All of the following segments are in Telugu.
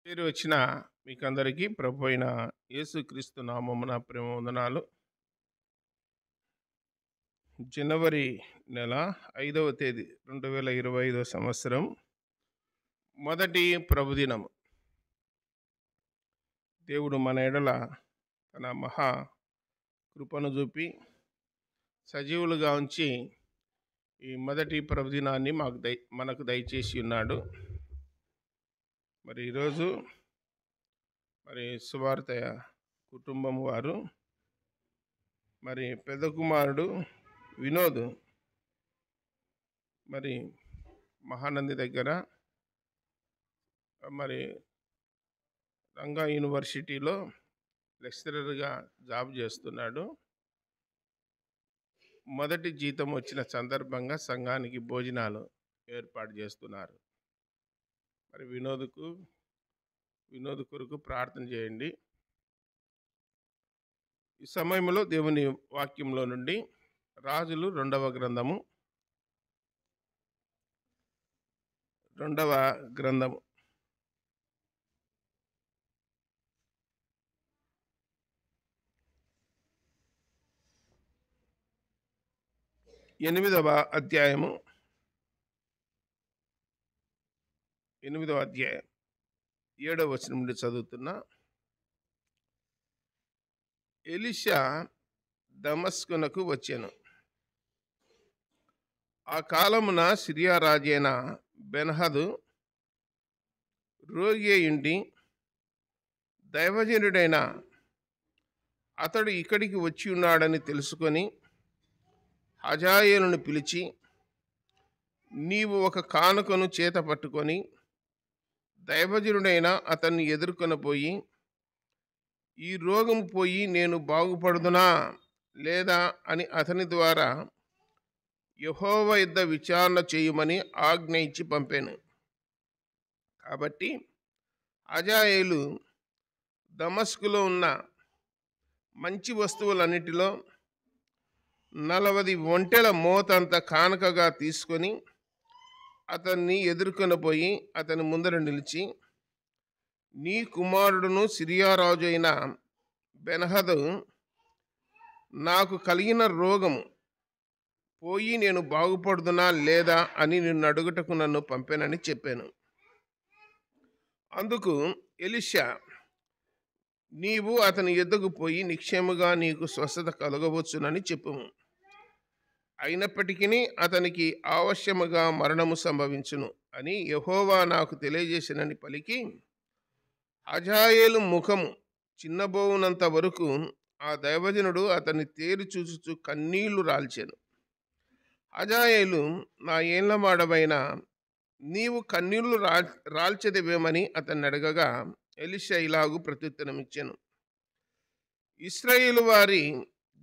చేరి వచ్చిన మీకందరికీ ప్రభు అయిన యేసుక్రీస్తు నామమున ప్రేమ వందనాలు. జనవరి నెల 5వ తేదీ 2025 సంవత్సరం మొదటి ప్రభుదినం. దేవుడు మన ఎడల తన మహా కృపను చూపి సజీవులుగా ఉంచి ఈ మొదటి ప్రభుదినాన్ని మనకు దయచేసి ఉన్నాడు. మరి ఈరోజు సువార్త కుటుంబం వారు పెద్ద కుమారుడు వినోద్ మహానంది దగ్గర రంగా యూనివర్సిటీలో లెక్చరర్గా జాబ్ చేస్తున్నాడు. మొదటి జీతం వచ్చిన సందర్భంగా సంఘానికి భోజనాలు ఏర్పాటు చేస్తున్నారు. వినోద్ కొరకు ప్రార్థన చేయండి. ఈ సమయంలో దేవుని వాక్యంలో నుండి రాజులు 2వ గ్రంథము 8వ అధ్యాయము 7వ వచనం నుండి చదువుతున్నా. ఎలీషా దమస్కునకు వచ్చెను. ఆ కాలమున సిరియా రాజైన బెన్హదు రోగి అయ్యుండి దైవజనుడైన అతడు ఇక్కడికి వచ్చి ఉన్నాడని తెలుసుకొని హజాయేలును పిలిచి, నీవు ఒక కానుకను చేత పట్టుకొని దైవజనుడైన అతన్ని ఎదుర్కొనపోయి, ఈ రోగము పోయి నేను బాగుపడుదునా లేదా అని అతని ద్వారా యెహోవా యొద్ద విచారణ చేయమని ఆజ్ఞ ఇచ్చి పంపాను. కాబట్టి హజాయేలు దమస్కులో ఉన్న మంచి వస్తువులన్నిటిలో 40 ఒంటెల మోతంత కానుకగా తీసుకొని అతన్ని ఎదుర్కొనపోయి అతని ముందర నిలిచి, నీ కుమారుడును సిరియా రాజు అయిన బెన్హదు నాకు కలిగిన రోగము పోయి నేను బాగుపడుదునా లేదా అని నిన్ను అడుగుటకు నన్ను పంపానని చెప్పాను. అందుకు ఎలీషా, నీవు అతని యొద్దకు పోయి నిక్షేమగా నీకు స్వస్థత కలగవచ్చునని చెప్పుము. అయినప్పటికీ అతనికి అవశ్యముగా మరణము సంభవించును అని యెహోవా నాకు తెలియజేసినని పలికి, హజాయేలు ముఖము చిన్నబోవునంత వరకు ఆ దైవజనుడు అతన్ని తేరి చూచుచు కన్నీళ్లు రాల్చాను. హజాయేలు, నా ఏళ్ల మాడవైన నీవు కన్నీళ్లు రాల్చెదవేమని అతన్ని అడగగా ఎలీషా ఇలాగు ప్రత్యుత్తరమిచ్చాను, ఇశ్రాయేలు వారి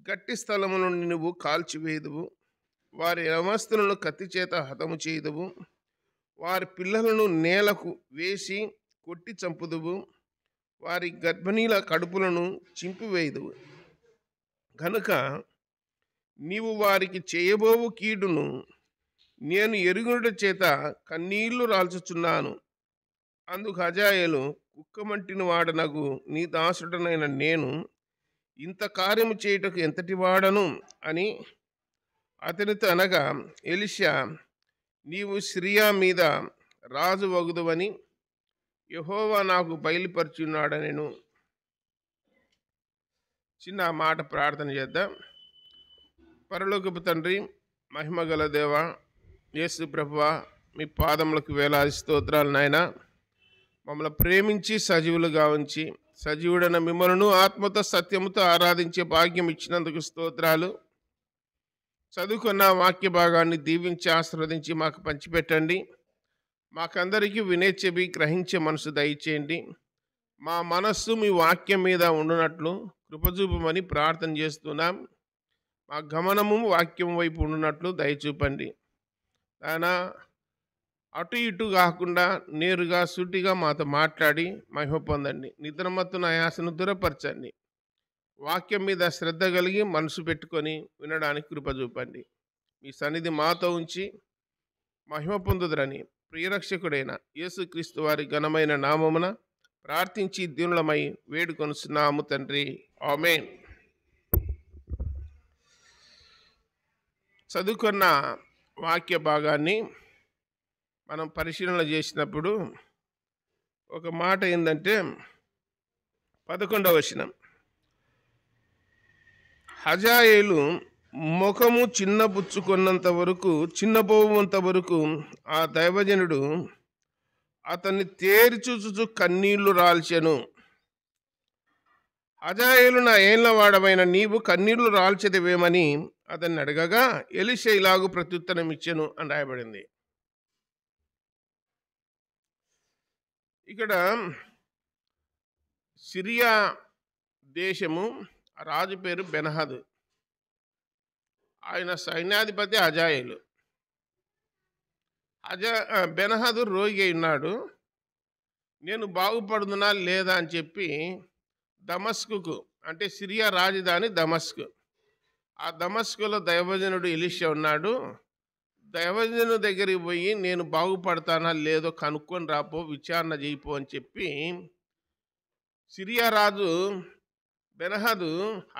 గట్టి స్థలము నుండి నువ్వు కాల్చివేయుదువు, వారి యవనస్తులను కత్తి చేత హతము చేయుదువు, వారి పిల్లలను నేలకు వేసి కొట్టి చంపుదువు, వారి గర్భిణీల కడుపులను చింపివేయుదువు. కనుక నీవు వారికి చేయబోవు కీడును నేను ఎరుగుట చేత కన్నీళ్లు రాల్చుచున్నాను. అందుకు హజాయేలు, కుక్కమంటిన వాడనగు నీ దాసుడనైన నేను ఇంత కార్యము చేయుటకు ఎంతటి వాడను అని అతనితో అనగా, ఎలీషా, నీవు సిరియా మీద రాజు వగుదువని యెహోవా నాకు బయలుపరిచున్నాడనెను. చిన్న మాట ప్రార్థన చేద్దాం. పరలోకపు తండ్రి, మహిమగల దేవ, యేసు ప్రభువా, మీ పాదములకు వేలాది స్తోత్రాలు నాయన. మమ్మల్ని ప్రేమించి సజీవులుగా ఉంచి సజీవుడైన మిమ్మల్ని ఆత్మతో సత్యముతో ఆరాధించే భాగ్యం ఇచ్చినందుకు స్తోత్రాలు. చదువుకున్న వాక్య భాగాన్ని దీవించి ఆశీర్వదించి మాకు పంచిపెట్టండి. మాకందరికీ వినే చెవి గ్రహించే మనసు దయచేయండి. మా మనస్సు మీ వాక్యం మీద ఉండునట్లు కృపచూపమని ప్రార్థన చేస్తున్నాం. మా గమనము వాక్యం వైపు ఉండునట్లు దయచూపండి. ఆయన అటు ఇటు కాకుండా నేరుగా సూటిగా మాతో మాట్లాడి మహిమ పొందండి. నిద్రమత్తున ఆయాసను దూరపరచండి. వాక్యం మీద శ్రద్ధ కలిగి మనసు పెట్టుకొని వినడానికి కృప చూపండి. మీ సన్నిధి మాతో ఉంచి మహిమ పొందుదురని ప్రియరక్షకుడైన యేసుక్రీస్తు వారి ఘనమైన నామమున ప్రార్థించి దీనులమై వేడుకొనుచున్నాము తండ్రి. ఆమేన్. చదువుకున్న వాక్య భాగాన్ని మనం పరిశీలన చేసినప్పుడు ఒక మాట ఏంటంటే 11వ వచనం, హజాయేలు ముఖము చిన్నబోవంత వరకు ఆ దైవజనుడు అతన్ని తేరిచూచుచు కన్నీళ్లు రాల్చెను. హజాయేలు, నా ఏళ్ల వాడమైన నీవు కన్నీళ్లు రాల్చెదవేమని అతన్ని అడగగా ఎలీషా ఇలాగు ప్రత్యుత్తరం ఇచ్చెను అని రాయబడింది. ఇక్కడ సిరియా దేశము రాజు పేరు బెన్హదదు. ఆయన సైన్యాధిపతి హజాయేలు. బెన్హదదు రోగి అయి ఉన్నాడు. నేను బాగుపడుతున్నా లేదా అని చెప్పి దమస్కుకు, అంటే సిరియా రాజధాని దమస్కు, ఆ దమస్కులో దైవజనుడు ఎలీషా ఉన్నాడు. దైవజనుడి దగ్గరికి పోయి నేను బాగుపడతానా లేదో కనుక్కొని రాపో, విచారణ చేయిపో అని చెప్పి సిరియా రాజు బెన్హదదు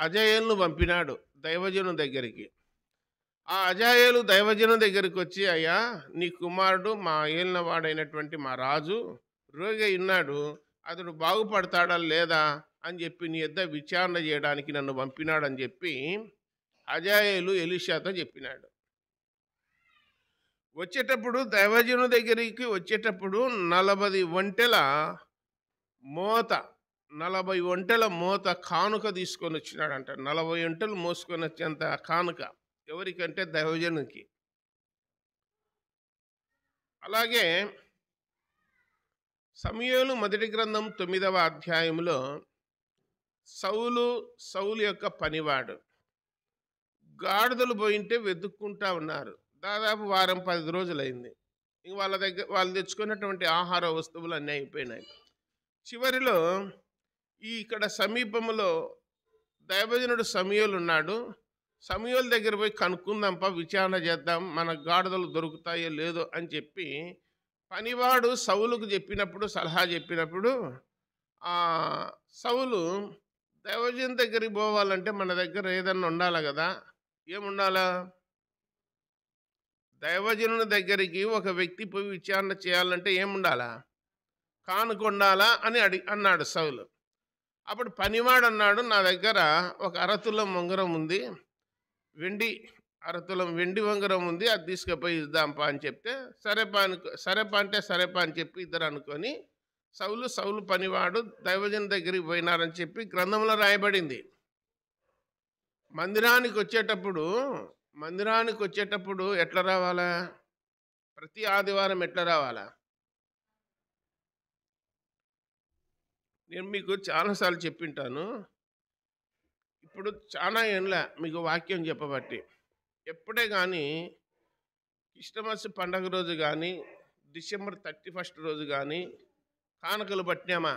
హజాయేలును పంపినాడు దైవజనుడి దగ్గరికి. ఆ హజాయేలు దైవజనుడి దగ్గరికి వచ్చి, అయ్యా, నీ కుమారుడు మా ఏలిన వాడైనటువంటి మా రాజు రోగి ఉన్నాడు, అతడు బాగుపడతాడా లేదా అని చెప్పి నీ యొద్ద విచారణ చేయడానికి నన్ను పంపినాడని చెప్పి హజాయేలు ఎలీషాతో చెప్పినాడు. వచ్చేటప్పుడు దైవజనుడి దగ్గరికి వచ్చేటప్పుడు 40 ఒంటెల మోత కానుక తీసుకొని వచ్చినాడంట. 40 ఒంటెలు మోసుకొని వచ్చేంత కానుక. ఎవరికంటే దైవజనునికి. అలాగే సమూయేలు మొదటి గ్రంథం 9వ అధ్యాయంలో సౌలు యొక్క పనివాడు గాడిదలు పోయింటే వెతుక్కుంటా ఉన్నారు. దాదాపు వారం 10 రోజులైంది. ఇంక వాళ్ళు తెచ్చుకున్నటువంటి ఆహార వస్తువులు అన్నీ అయిపోయినాయి. చివరిలో ఇక్కడ సమీపంలో దైవజనుడు సమూయేలు ఉన్నాడు. సమూయేలు దగ్గర పోయి కనుక్కుందాంపా, విచారణ చేద్దాం, మన గాడిదలు దొరుకుతాయో లేదో అని చెప్పి పనివాడు సౌలుకు సలహా చెప్పినప్పుడు సౌలు దైవజనుడి దగ్గరికి పోవాలంటే మన దగ్గర ఏదన్నా ఉండాలి కదా. ఏముండాలా? దైవజనుని దగ్గరికి ఒక వ్యక్తి పోయి విచారణ చేయాలంటే ఏముండాలా? కానుకొండాలా అని అన్నాడు సౌలు. అప్పుడు పనివాడు అన్నాడు, నా దగ్గర ఒక అరతులం ఉంగరం ఉంది, అరతులం వెండి ఉంగరం ఉంది, అది తీసుకుపోయి ఇద్దాంపా అని చెప్తే సరేపా అని చెప్పి ఇద్దరు అనుకొని సౌలు పనివాడు దైవజనుని దగ్గరికి పోయినారని చెప్పి గ్రంథంలో రాయబడింది. మందిరానికి వచ్చేటప్పుడు ఎట్లా రావాలా? ప్రతి ఆదివారం ఎట్లా రావాలా? నేను మీకు చాలాసార్లు చెప్పింటాను. ఇప్పుడు చాలా ఏళ్ళ మీకు వాక్యం చెప్పబట్టి ఎప్పుడే కానీ క్రిస్టమస్ పండగ రోజు కానీ డిసెంబర్ 31 రోజు కానీ కానుకలు పట్టినామా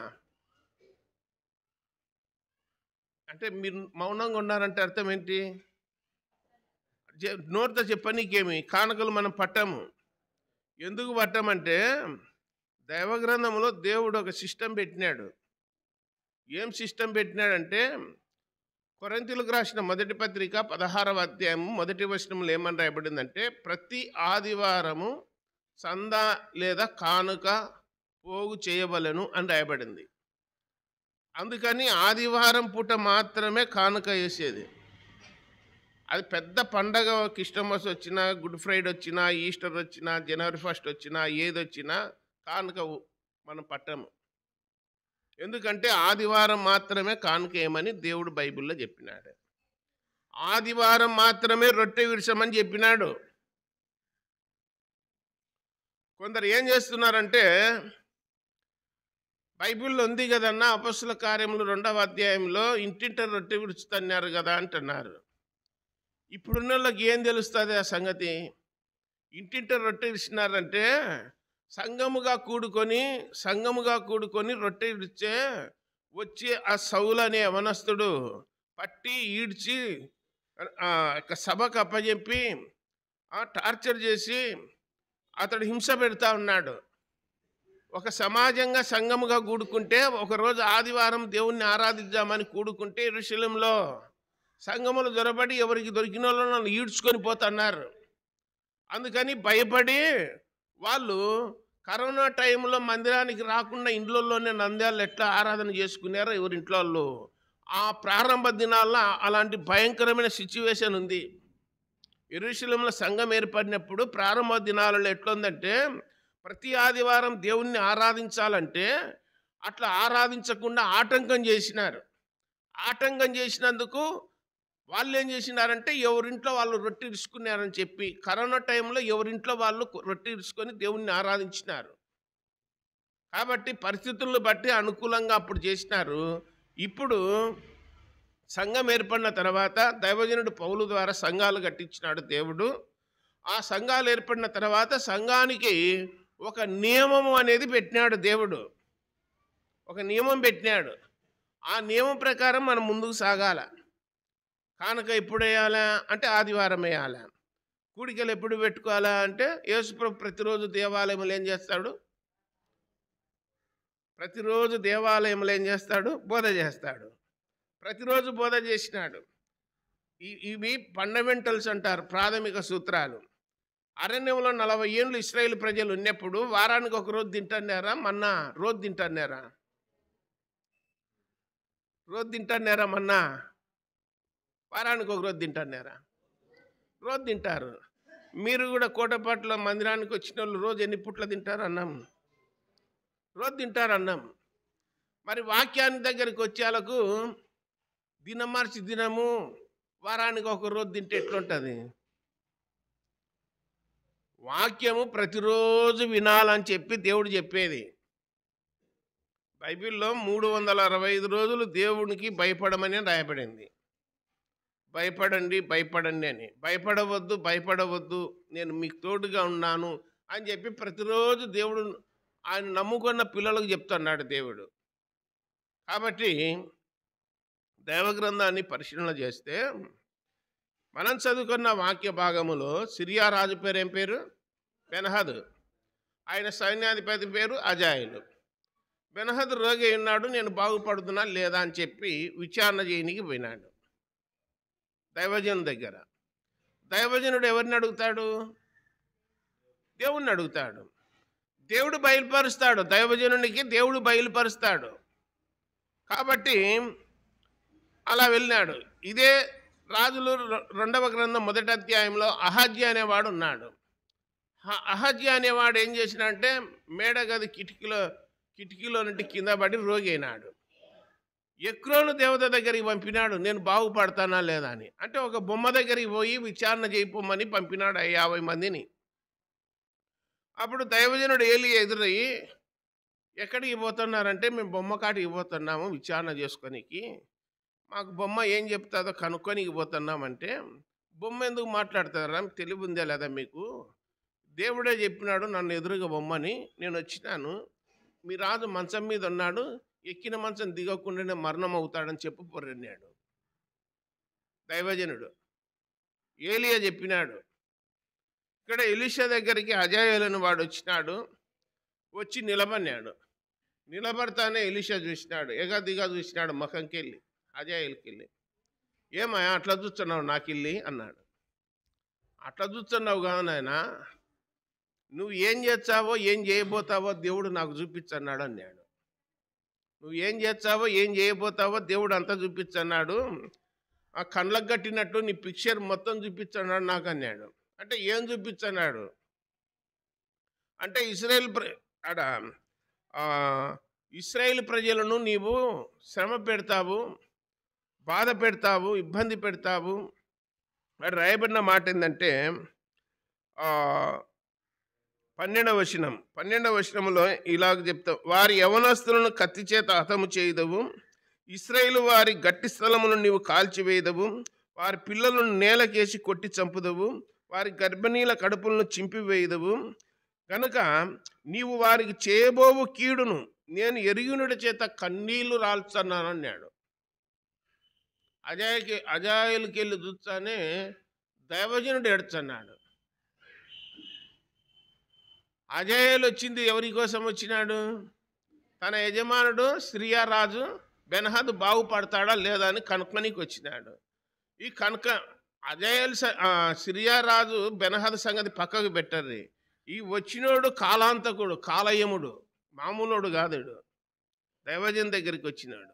అంటే మీరు మౌనంగా ఉన్నారంటే అర్థం ఏంటి? నోటితో చెప్పనీకేమి కానుకలు మనం పట్టాము. ఎందుకు పట్టామంటే దైవ గ్రంథంలో దేవుడు ఒక సిస్టమ్ పెట్టినాడు. ఏం సిస్టమ్ పెట్టినాడంటే కొరింథీయులకు రాసిన మొదటి పత్రిక 16వ అధ్యాయం 1వ వచనంలో ఏమని రాయబడిందంటే ప్రతి ఆదివారము సందా లేదా కానుక పోగు చేయవలెను అని రాయబడింది. అందుకని ఆదివారం పూట మాత్రమే కానుక వేసేది. అది పెద్ద పండగ, క్రిస్టమస్ వచ్చినా, గుడ్ ఫ్రైడే వచ్చినా, ఈస్టర్ వచ్చినా, జనవరి 1 వచ్చినా, ఏది వచ్చినా కానుక మనం పట్టము. ఎందుకంటే ఆదివారం మాత్రమే కానుక ఏమని దేవుడు బైబిల్లో చెప్పినాడు. ఆదివారం మాత్రమే రొట్టె విడిచమని చెప్పినాడు. కొందరు ఏం చేస్తున్నారంటే బైబిల్లో ఉంది కదన్నా, అపొస్తలుల కార్యములు 2వ అధ్యాయంలో ఇంటింట రొట్టె విడుచుతున్నారు కదా అంటున్నారు. ఇప్పుడున్న వాళ్ళకి ఏం తెలుస్తుంది ఆ సంగతి? ఇంటింట రొట్టె విడిచినారంటే సంఘముగా కూడుకొని రొట్టె విడిచే వచ్చి ఆ సౌలు అనే యవనస్తుడు పట్టి ఈడ్చి సభకు అప్పచెప్పి టార్చర్ చేసి అతడు హింస పెడతా ఉన్నాడు. ఒక సమాజంగా సంఘముగా కూడుకుంటే ఒకరోజు ఆదివారం దేవుణ్ణి ఆరాధిద్దామని కూడుకుంటే యెరూషలేములో సంఘములు జొరబడి ఎవరికి దొరికిన వాళ్ళను ఈడ్చుకొని పోతున్నారు. అందుకని భయపడి వాళ్ళు కరోనా టైంలో మందిరానికి రాకుండా ఇండ్లలోనే నంద్యాలు ఎట్లా ఆరాధన చేసుకున్నారో ఎవరింట్లో వాళ్ళు ఆ ప్రారంభ దినాల్లో అలాంటి భయంకరమైన సిచ్యువేషన్ ఉంది. యెరూషలేములో సంఘం ఏర్పడినప్పుడు ప్రారంభ దినాలలో ఎట్లుందంటే ప్రతి ఆదివారం దేవుణ్ణి ఆరాధించాలంటే అట్లా ఆరాధించకుండా ఆటంకం చేసినారు. ఆటంకం చేసినందుకు వాళ్ళు ఏం చేసినారంటే ఎవరింట్లో వాళ్ళు రొట్టె ఇరుచుకున్నారని చెప్పి కరోనా టైంలో ఎవరింట్లో వాళ్ళు రొట్టె ఇరుచుకొని దేవుణ్ణి ఆరాధించినారు. కాబట్టి పరిస్థితులను బట్టి అనుకూలంగా అప్పుడు చేసినారు. ఇప్పుడు సంఘం ఏర్పడిన తర్వాత దైవజనుడు పౌలు ద్వారా సంఘాలు కట్టించినాడు దేవుడు. ఆ సంఘాలు ఏర్పడిన తర్వాత సంఘానికి ఒక నియమము అనేది పెట్టినాడు దేవుడు. ఒక నియమం పెట్టినాడు. ఆ నియమం ప్రకారం మనం ముందుకు సాగాల. కానుక ఎప్పుడు వేయాలా అంటే ఆదివారం వేయాలా. కూడికలు ఎప్పుడు పెట్టుకోవాలా అంటే యేసుప్రభు ప్రతిరోజు దేవాలయంలో ఏం చేస్తాడు? ప్రతిరోజు దేవాలయంలో ఏం చేస్తాడు? బోధ చేస్తాడు. ప్రతిరోజు బోధ చేసినాడు. ఇవి ఫండమెంటల్స్ అంటారు, ప్రాథమిక సూత్రాలు. అరణ్యంలో 40 ఏళ్ళు ఇశ్రాయేలు ప్రజలు ఉన్నప్పుడు వారానికి ఒక రోజు తింటున్నారా? మన్నా రోజు తింటున్నారా? రోజు తింటున్నారా? మన్నా వారానికి ఒక రోజు తింటున్నారా? రోజు తింటారు. మీరు కూడా కోటపాట్ల మందిరానికి వచ్చిన వాళ్ళు రోజు ఎన్ని పుట్ల తింటారు అన్నం? రోజు తింటారు అన్నం. మరి వాక్యాన్ని దగ్గరికి వచ్చేలకు దినం మార్చి దినము వారానికి ఒక రోజు తింటే ఎట్లుంటుంది? వాక్యము ప్రతిరోజు వినాలని చెప్పి దేవుడు చెప్పేది. బైబిల్లో 365 రోజులు దేవునికి భయపడమని రాయబడింది. భయపడండి భయపడండి అని. భయపడవద్దు భయపడవద్దు, నేను మీకు తోడుగా ఉన్నాను అని చెప్పి ప్రతిరోజు దేవుడు ఆయన నమ్ముకున్న పిల్లలకు చెప్తున్నాడు దేవుడు. కాబట్టి దైవగ్రంథాన్ని పరిశీలన చేస్తే మనం చదువుకున్న వాక్య భాగములో సిరియా రాజు పేరు ఏం పేరు? బెన్హదు. ఆయన సైన్యాధిపతి పేరు అజాయిలు. బెన్హదు రోగి ఉన్నాడు, నేను బాగుపడుతున్నా లేదా అని చెప్పి విచారణ చేయనికి పోయినాడు దైవజనుడి దగ్గర. దైవజనుడు ఎవరిని అడుగుతాడు? దేవుణ్ణి అడుగుతాడు. దేవుడు బయలుపరుస్తాడు, దైవజనునికి దేవుడు బయలుపరుస్తాడు. కాబట్టి అలా వెళ్ళినాడు. ఇదే రాజులు 2వ గ్రంథం 1వ అధ్యాయంలో అహజ్యా అనేవాడు ఉన్నాడు. అహజ్యా అనేవాడు ఏం చేసినాడంటే మేడగది కిటికీలో నుండి కింద పడి రోగి అయినాడు. ఎక్రోను దేవత దగ్గరికి పంపినాడు, నేను బాగుపడతానా లేదా అని. అంటే ఒక బొమ్మ దగ్గరికి పోయి విచారణ చేయిపోమని పంపినాడు 50 మందిని. అప్పుడు దైవజనుడు ఏలి ఎదురయ్యి, ఎక్కడికి పోతున్నారంటే మేము బొమ్మ కాటికి పోతున్నాము విచారణ చేసుకోనికి, మాకు బొమ్మ ఏం చెప్తుందో కనుక్కోనికి పోతున్నామంటే, బొమ్మ ఎందుకు మాట్లాడతారా, తెలివి ఉందా లేదా మీకు? దేవుడే చెప్పినాడు నన్ను ఎదురుగా బొమ్మని, నేను వచ్చినాను, మీ రాజు మంచం మీద ఉన్నాడు, ఎక్కిన మంచం దిగకుండానే మరణం అవుతాడని చెప్పు పొర్రన్నాడు దైవజనుడు. ఏలియా చెప్పినాడు. ఇక్కడ ఎలీషా దగ్గరికి అజాయేలు వాడు వచ్చినాడు. వచ్చి నిలబడినాడు. నిలబడతానే ఎలీషా చూసినాడు, ఎగదిగా చూసినాడు ముఖంకెళ్ళి అజాయేలుకి వెళ్ళి. ఏమయ్యా అట్లా చూస్తున్నావు నాకెళ్ళి అన్నాడు. అట్లా చూస్తున్నావు కాదు నాయన, నువ్వు ఏం చేస్తావో ఏం చేయబోతావో దేవుడు నాకు చూపించన్నాడు అన్నాడు. నువ్వు ఏం చేస్తావో ఏం చేయబోతావో దేవుడు అంతా చూపించన్నాడు. ఆ కళ్ళకు కట్టినట్టు నీ పిక్చర్ మొత్తం చూపించన్నాడు నాకు అన్నాడు. అంటే ఏం చూపించన్నాడు అంటే ఇశ్రాయేలు ప్రజలను నీవు శ్రమ పెడతావు, బాధ పెడతావు, ఇబ్బంది పెడతావు. అది రాయబడిన మాట ఏంటంటే 12వ వచనంలో ఇలాగ చెప్తావు, వారి యవనస్తులను కత్తి చేత హతము చేయదవు, ఇశ్రాయేలు వారి గట్టి స్థలమును నీవు కాల్చివేయదవు, వారి పిల్లలను నేలకేసి కొట్టి చంపుదవు, వారి గర్భిణీల కడుపులను చింపివేయదవు, కనుక నీవు వారికి చేయబోవు కీడును నేను ఎరిగినుడి చేత కన్నీళ్లు రాల్చున్నాను అన్నాడు. అజాయేలుకి వెళ్ళి చూస్తానే దైవజనుడు ఏడ్చన్నాడు. అజాయేలు వచ్చింది ఎవరి కోసం వచ్చినాడు? తన యజమానుడు సిరియా రాజు బెన్హదదు బాగుపడతాడా లేదా అని కనుక్కోనికి వచ్చినాడు. ఈ కనుక అజాయేలు సిరియా రాజు బెన్హదదు సంగతి పక్కకు పెట్టర్రి. ఈ వచ్చినోడు కాలాంతకుడు, కాలయముడు, మామూలుడు కాదుడు. దైవజన్ దగ్గరికి వచ్చినాడు.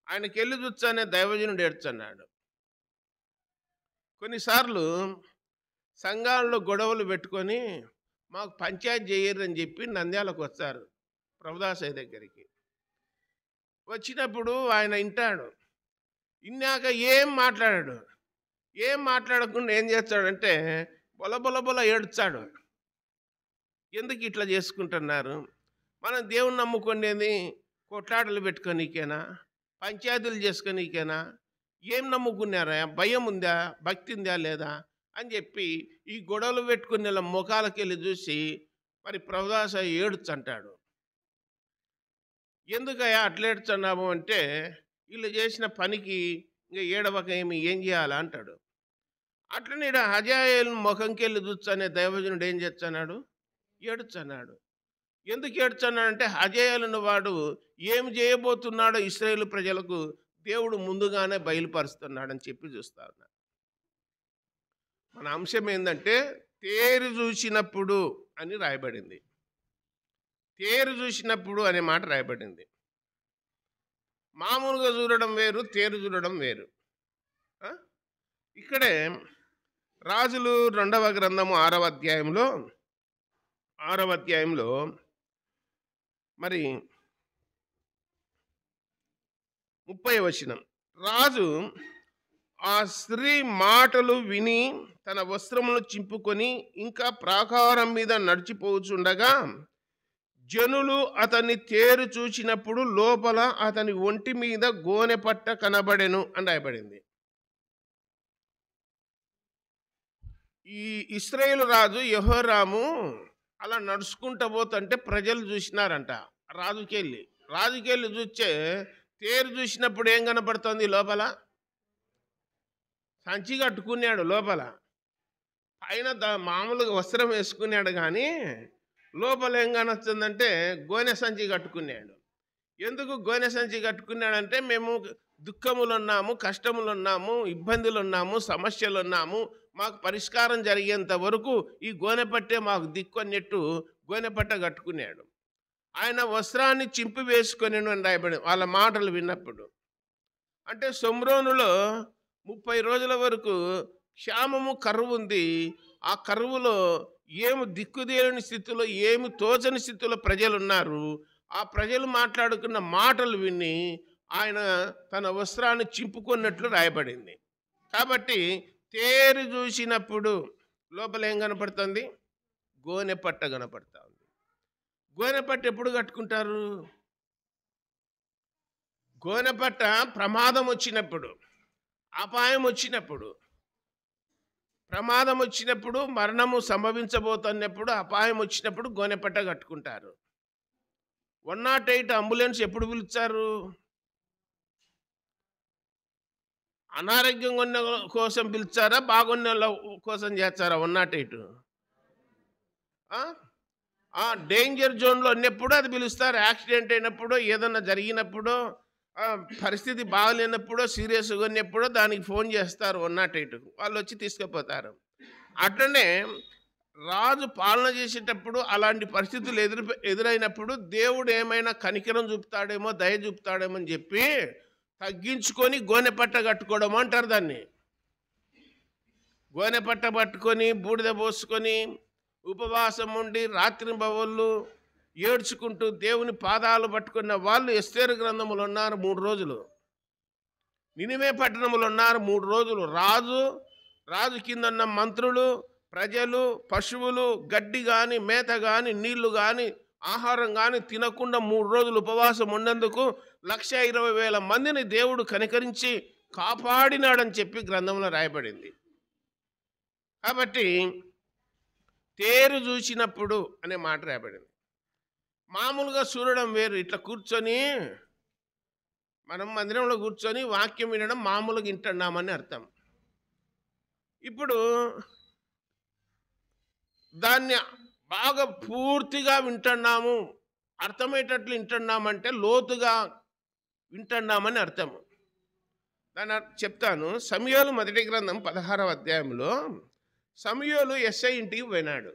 ఆయనకి వెళ్ళి చూచానే దైవజనుడు ఏడ్చన్నాడు. కొన్నిసార్లు సంఘాల్లో గొడవలు పెట్టుకొని మాకు పంచాయతీ చేయరని చెప్పి నంద్యాలకు వచ్చారు ప్రభుదాసయ్య దగ్గరికి. వచ్చినప్పుడు ఆయన వింటాడు. ఇన్నాక ఏం మాట్లాడాడు. ఏం మాట్లాడకుండా ఏం చేస్తాడంటే బొల ఏడ్చాడు. ఎందుకు ఇట్లా చేసుకుంటున్నారు? మనం దేవుని నమ్ముకునేది కొట్లాటలు పెట్టుకోనీకేనా? పంచాయతీలు చేసుకొనీకేనా? ఏం నమ్ముకున్నారా? భయం ఉందా? భక్తి ఉందా లేదా అని చెప్పి ఈ గొడవలు పెట్టుకునే ముఖాలకి వెళ్ళి చూసి మరి ప్రభుదాసయ్య ఏడుచంటాడు. ఎందుకయ్యా అట్లా ఏడుచున్నాము అంటే వీళ్ళు చేసిన పనికి ఇంకా ఏడవక ఏం చేయాలా అంటాడు. అట్లనే హజాయేలు ముఖంకి వెళ్ళి చూచానే దైవజనుడు ఏం చేస్తున్నాడు? ఏడుచున్నాడు. ఎందుకు ఏడ్చున్నాడంటే హజాయేలును వాడు ఏం చేయబోతున్నాడో ఇశ్రాయేలు ప్రజలకు దేవుడు ముందుగానే బయలుపరుస్తున్నాడని చెప్పి చూస్తా ఉన్నాడు. మన అంశం ఏంటంటే తేరు చూసినప్పుడు అని రాయబడింది. తేరు చూసినప్పుడు అనే మాట రాయబడింది. మామూలుగా చూడడం వేరు, తేరు చూడడం వేరు. ఇక్కడే రాజులు 2వ గ్రంథము 6వ అధ్యాయంలో మరి 30వ వచనం, రాజు ఆ స్త్రీ మాటలు విని తన వస్త్రమును చింపుకొని ఇంకా ప్రాకారం మీద నడిచిపోచుండగా జనులు అతన్ని తేరు చూచినప్పుడు లోపల అతని ఒంటి మీద గోనె పట్ట కనబడెను అని రాయబడింది. ఈ ఇశ్రాయేలు రాజు యెహోరాము అలా నడుచుకుంటూ పోతుంటే ప్రజలు చూసినారంట. రాజుకెళ్ళి చూస్తే తేరు చూసినప్పుడు ఏం కనపడుతుంది? లోపల సంచి కట్టుకున్నాడు. లోపల పైన మామూలుగా వస్త్రం వేసుకున్నాడు, కానీ లోపల ఏం కనొస్తుందంటే గోనె సంచి కట్టుకున్నాడు. ఎందుకు గోనె సంచి కట్టుకున్నాడంటే మేము దుఃఖములు ఉన్నాము, కష్టములు ఉన్నాము, ఇబ్బందులు ఉన్నాము, సమస్యలు ఉన్నాము, మాకు పరిష్కారం జరిగేంత వరకు ఈ గోనె పట్టే మాకు దిక్కు అన్నట్టు గోనె పట్ట కట్టుకున్నాడు. ఆయన వస్త్రాన్ని చింపి వేసుకొని రాయబడి వాళ్ళ మాటలు విన్నప్పుడు. అంటే షోమ్రోనులో 30 రోజుల వరకు క్షామము, కరువు ఉంది. ఆ కరువులో ఏమి దిక్కుదేలని స్థితిలో, ఏమి తోచని స్థితిలో ప్రజలు ఉన్నారు. ఆ ప్రజలు మాట్లాడుకున్న మాటలు విని ఆయన తన వస్త్రాన్ని చింపుకున్నట్లు రాయబడింది. కాబట్టి తేరు చూసినప్పుడు లోపల ఏం కనపడుతుంది? గోనె పట్ట కనపడతా ఉంది. గోనె పట్ట ఎప్పుడు కట్టుకుంటారు? గోనె పట్ట ప్రమాదం వచ్చినప్పుడు, అపాయం వచ్చినప్పుడు, ప్రమాదం వచ్చినప్పుడు, మరణము సంభవించబోతున్నప్పుడు, అపాయం వచ్చినప్పుడు గోనె పట్ట కట్టుకుంటారు. 108 అంబులెన్స్ ఎప్పుడు పిలుస్తారు? అనారోగ్యంగా ఉన్న కోసం పిలుచారా, బాగున్న కోసం చేస్తారా 108? డేంజర్ జోన్లో ఉన్నప్పుడు అది పిలుస్తారు. యాక్సిడెంట్ అయినప్పుడు, ఏదన్నా జరిగినప్పుడు, పరిస్థితి బాగలేనప్పుడు, సీరియస్గా ఉన్నప్పుడు దానికి ఫోన్ చేస్తారు 108. వాళ్ళు వచ్చి తీసుకుపోతారు. అట్లనే రాజు పాలన చేసేటప్పుడు అలాంటి పరిస్థితులు ఎదురైనప్పుడు దేవుడు ఏమైనా కనికరం చూపుతాడేమో, దయ చూపుతాడేమో అని చెప్పి తగ్గించుకొని గోనె పట్ట కట్టుకోవడం అంటారు దాన్ని. గోనె పట్ట పట్టుకొని బూడిద పోసుకొని ఉపవాసం ఉండి రాత్రింబవళ్ళు ఏడ్చుకుంటూ దేవుని పాదాలు పట్టుకున్న వాళ్ళు ఎస్తేరు గ్రంథములు ఉన్నారు 3 రోజులు. నినివే పట్టణములు ఉన్నారు 3 రోజులు. రాజు కింద ఉన్న మంత్రులు, ప్రజలు, పశువులు గడ్డి కానీ, మేత కానీ, నీళ్లు కానీ, ఆహారం కానీ తినకుండా 3 రోజులు ఉపవాసం ఉన్నందుకు 1,20,000 మందిని దేవుడు కనికరించి కాపాడినాడని చెప్పి గ్రంథంలో రాయబడింది. కాబట్టి తేరు చూసినప్పుడు అనే మాట రాయబడింది. మామూలుగా చూడడం వేరు. ఇట్లా కూర్చొని మనం మందిరంలో కూర్చొని వాక్యం వినడం మామూలుగా వింటున్నామని అర్థం. ఇప్పుడు దాన్ని బాగా పూర్తిగా వింటున్నాము, అర్థమయ్యేటట్లు వింటున్నామంటే లోతుగా వింటున్నామని అర్థము. దాని చెప్తాను. సమూయేలు మొదటి గ్రంథం 16వ అధ్యాయంలో సమూయేలు యెష్షయి ఇంటికి పోయినాడు.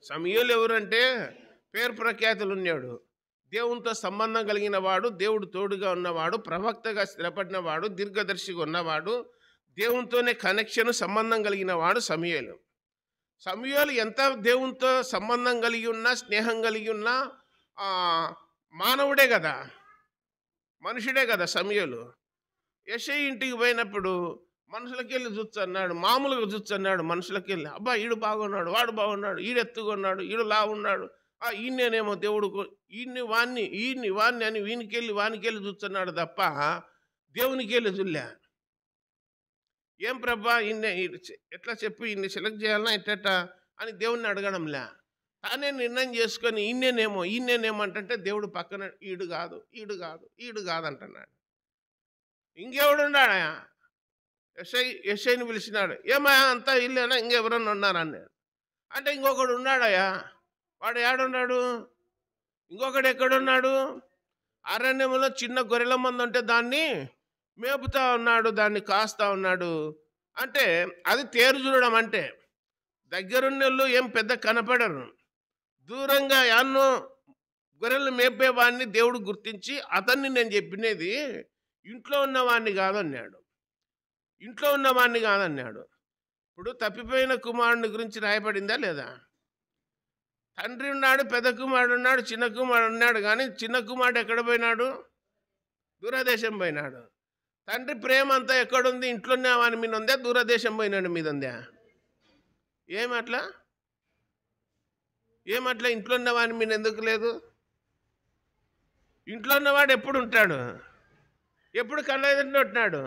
సమూయేలు ఎవరంటే పేరు ప్రఖ్యాతులు ఉన్నాడు, దేవునితో సంబంధం కలిగిన వాడు, దేవుడు తోడుగా ఉన్నవాడు, ప్రవక్తగా స్థిరపడినవాడు, దీర్ఘదర్శిగా ఉన్నవాడు, దేవునితోనే కనెక్షన్ సంబంధం కలిగిన వాడు సమూయేలు. సమూయేలు ఎంత దేవునితో సంబంధం కలిగి ఉన్నా, స్నేహం కలిగి ఉన్నా మానవుడే కదా, మనుషుడే కదా సమూయేలు. యెష్షయి ఇంటికి పోయినప్పుడు మనుషులకి వెళ్ళి చూస్తున్నాడు, మామూలుగా చూస్తున్నాడు. మనుషులకి వెళ్ళి అబ్బా ఈడు బాగున్నాడు, వాడు బాగున్నాడు, ఈడు ఎత్తుకున్నాడు, ఈడు లావున్నాడు, ఈయనేమో దేవుడు ఈయన్ని వాణ్ణి అని వానికి వెళ్ళి చూస్తున్నాడు తప్ప దేవునికి వెళ్ళి చూలే. ఏం ప్రభా ఈయన్ని ఎట్లా చెప్పి ఈయన్ని సెలెక్ట్ చేయాలన్నా ఎట్ట అని దేవుణ్ణి అడగడంలే. తానే నిర్ణయం చేసుకొని ఈయనేమో అంటే దేవుడు పక్కన ఈడు కాదు అంటున్నాడు. ఇంకెవడున్నాడా? యెష్షయిని పిలిచినాడు. ఏమయ్యా అంతా ఇల్లేనా, ఇంకెవరన్నా ఉన్నారన్నాడు. అంటే ఇంకొకడు ఉన్నాడయ్యా. వాడు ఏడున్నాడు? ఇంకొకడు ఎక్కడున్నాడు? అరణ్యంలో చిన్న గొర్రెల మంద ఉంటే దాన్ని మేపుతా ఉన్నాడు, దాన్ని కాస్తా ఉన్నాడు. అంటే అది తేరు చూడడం. అంటే దగ్గరున్నోళ్ళు ఏం పెద్ద కనపడరు, దూరంగా యాన్నో గొర్రెలు మేపేవాడిని దేవుడు గుర్తించి అతన్ని నేను చెప్పినది ఇంట్లో ఉన్నవాడిని కాదన్నాడు. ఇప్పుడు తప్పిపోయిన కుమారుని గురించి రాయబడిందా లేదా? తండ్రి ఉన్నాడు, పెద్ద కుమారుడు ఉన్నాడు, చిన్న కుమారుడు ఉన్నాడు. కానీ చిన్న కుమారుడు ఎక్కడ పోయినాడు? దూరదేశం పోయినాడు. తండ్రి ప్రేమ అంతా ఎక్కడుంది? ఇంట్లోనే వాని మీద ఉందా, దూరదేశం పోయినాడు మీద ఉందా? ఏమట్లా ఇంట్లో ఉన్న వాని మీద ఎందుకు లేదు? ఇంట్లో ఉన్నవాడు ఎప్పుడు ఉంటాడు? ఎప్పుడు కళ్ళెదురుంటున్నాడు?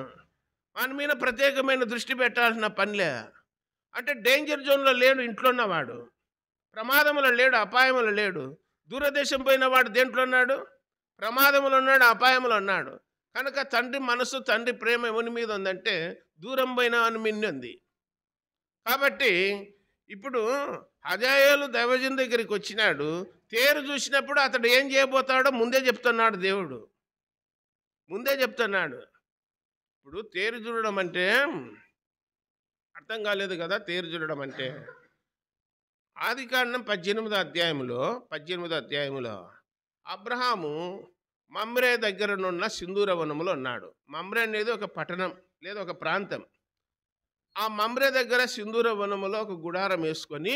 వాని మీద ప్రత్యేకమైన దృష్టి పెట్టాల్సిన పనిలే. అంటే డేంజర్ జోన్లో లేడు ఇంట్లో ఉన్నవాడు, ప్రమాదంలో లేడు, అపాయంలో లేడు. దూరదేశం పోయిన వాడు దేంట్లో ఉన్నాడు? ప్రమాదంలో ఉన్నాడు, అపాయంలో ఉన్నాడు. కనుక తండ్రి మనసు, తండ్రి ప్రేమ ఎవరి మీద ఉందంటే దూరం పోయిన వాని మీద ఉంది. కాబట్టి ఇప్పుడు హజాయేలు దైవజన్ దగ్గరికి వచ్చినాడు. తేరు చూసినప్పుడు అతడు ఏం చేయబోతాడో ముందే చెప్తున్నాడు దేవుడు, ముందే చెప్తున్నాడు. ఇప్పుడు తేరు చూడడం అంటే అర్థం కాలేదు కదా. తేరు చూడడం అంటే ఆదికాండం 18వ అధ్యాయంలో అబ్రహాము మమ్రే దగ్గరనున్న సింధూర వనములో ఉన్నాడు. మమ్రే అనేది ఒక పట్టణం లేదా ఒక ప్రాంతం. ఆ మమ్రే దగ్గర సింధూర వనములో ఒక గుడారం వేసుకొని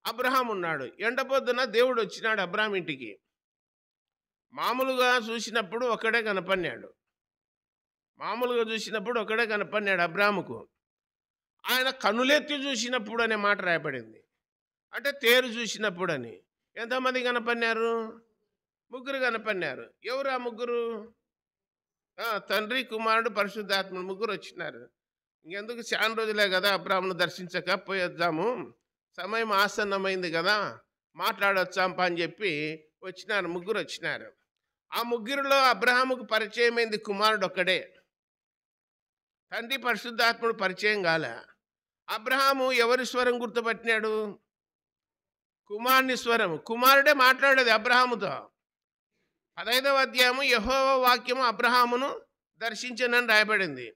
అబ్రహాం ఉన్నాడు. ఎండపొద్దున దేవుడు వచ్చినాడు అబ్రహాం ఇంటికి. మామూలుగా చూసినప్పుడు ఒకడే కనపడినాడు అబ్రాహాముకు. ఆయన కనులెత్తి చూసినప్పుడు అనే మాట రాయబడింది. అంటే తేరు చూసినప్పుడు అని. ఎంతమంది కనపడినారు? ముగ్గురు కనపడినారు. ఎవరు ఆ ముగ్గురు? తండ్రి, కుమారుడు, పరిశుద్ధాత్ముడు ముగ్గురు వచ్చినారు. ఇంకెందుకు, చాలా రోజులే కదా అబ్రాహామును దర్శించక పోయొద్దాము, సమయం ఆసన్నమైంది కదా, మాట్లాడొచ్చాంపా అని చెప్పి వచ్చినారు. ముగ్గురు వచ్చినారు. ఆ ముగ్గురులో అబ్రహాముకు పరిచయమైంది కుమారుడు ఒక్కడే. తండ్రి పరిశుద్ధాత్ముడు పరిచయం కాలే. అబ్రహాము ఎవరి స్వరం గుర్తుపట్టినాడు? కుమారుని స్వరం. కుమారుడే మాట్లాడేది అబ్రహాముతో. 15వ అధ్యాయము యెహోవా వాక్యము అబ్రహామును దర్శించనని రాయబడింది.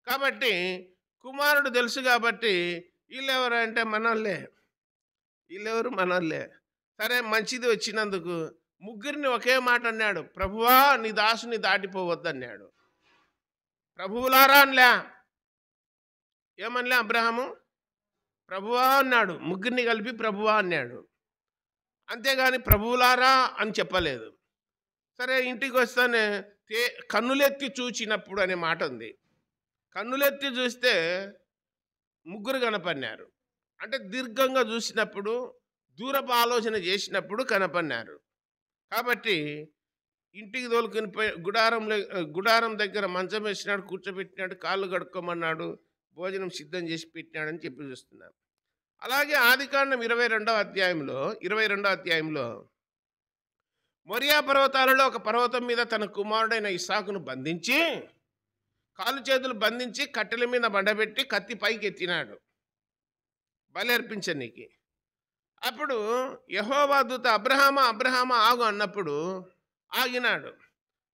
కాబట్టి కుమారుడు తెలుసు. కాబట్టి వీళ్ళెవరు అంటే మనోళ్ళే. సరే, మంచిది వచ్చినందుకు ముగ్గురిని ఒకే మాట అన్నాడు. ప్రభువా నీ దాసుని దాటిపోవద్దన్నాడు. ప్రభువులారా అనలే. ఏమనలే అబ్రహాము? ప్రభువా అన్నాడు. ముగ్గురిని కలిపి ప్రభువా అన్నాడు. అంతేగాని ప్రభువులారా అని చెప్పలేదు. సరే, ఇంటికి వస్తానే కన్నులెత్తి చూచినప్పుడు అనే మాట ఉంది. కన్నులెత్తి చూస్తే ముగ్గురు కనపడినారు. అంటే దీర్ఘంగా చూసినప్పుడు, దూరపు ఆలోచన చేసినప్పుడు కనపడినారు. కాబట్టి ఇంటికి తోలుకొని పోయి గుడారం దగ్గర మంచం వేసినాడు, కూర్చోబెట్టినాడు, కాళ్ళు కడుక్కోమన్నాడు, భోజనం సిద్ధం చేసి పెట్టినాడని చెప్పి చూస్తున్నాం. అలాగే ఆదికాండం 22వ అధ్యాయంలో మొరియా పర్వతాలలో ఒక పర్వతం మీద తన కుమారుడైన ఇస్సాకును బంధించి, కాళ్ళు చేతులు బంధించి కట్టెల మీద బండబెట్టి కత్తి పైకి ఎత్తినాడు బలి అర్పించనీకి. అప్పుడు యెహోవా దూత అబ్రహామా అబ్రహామా ఆగు అన్నప్పుడు ఆగినాడు.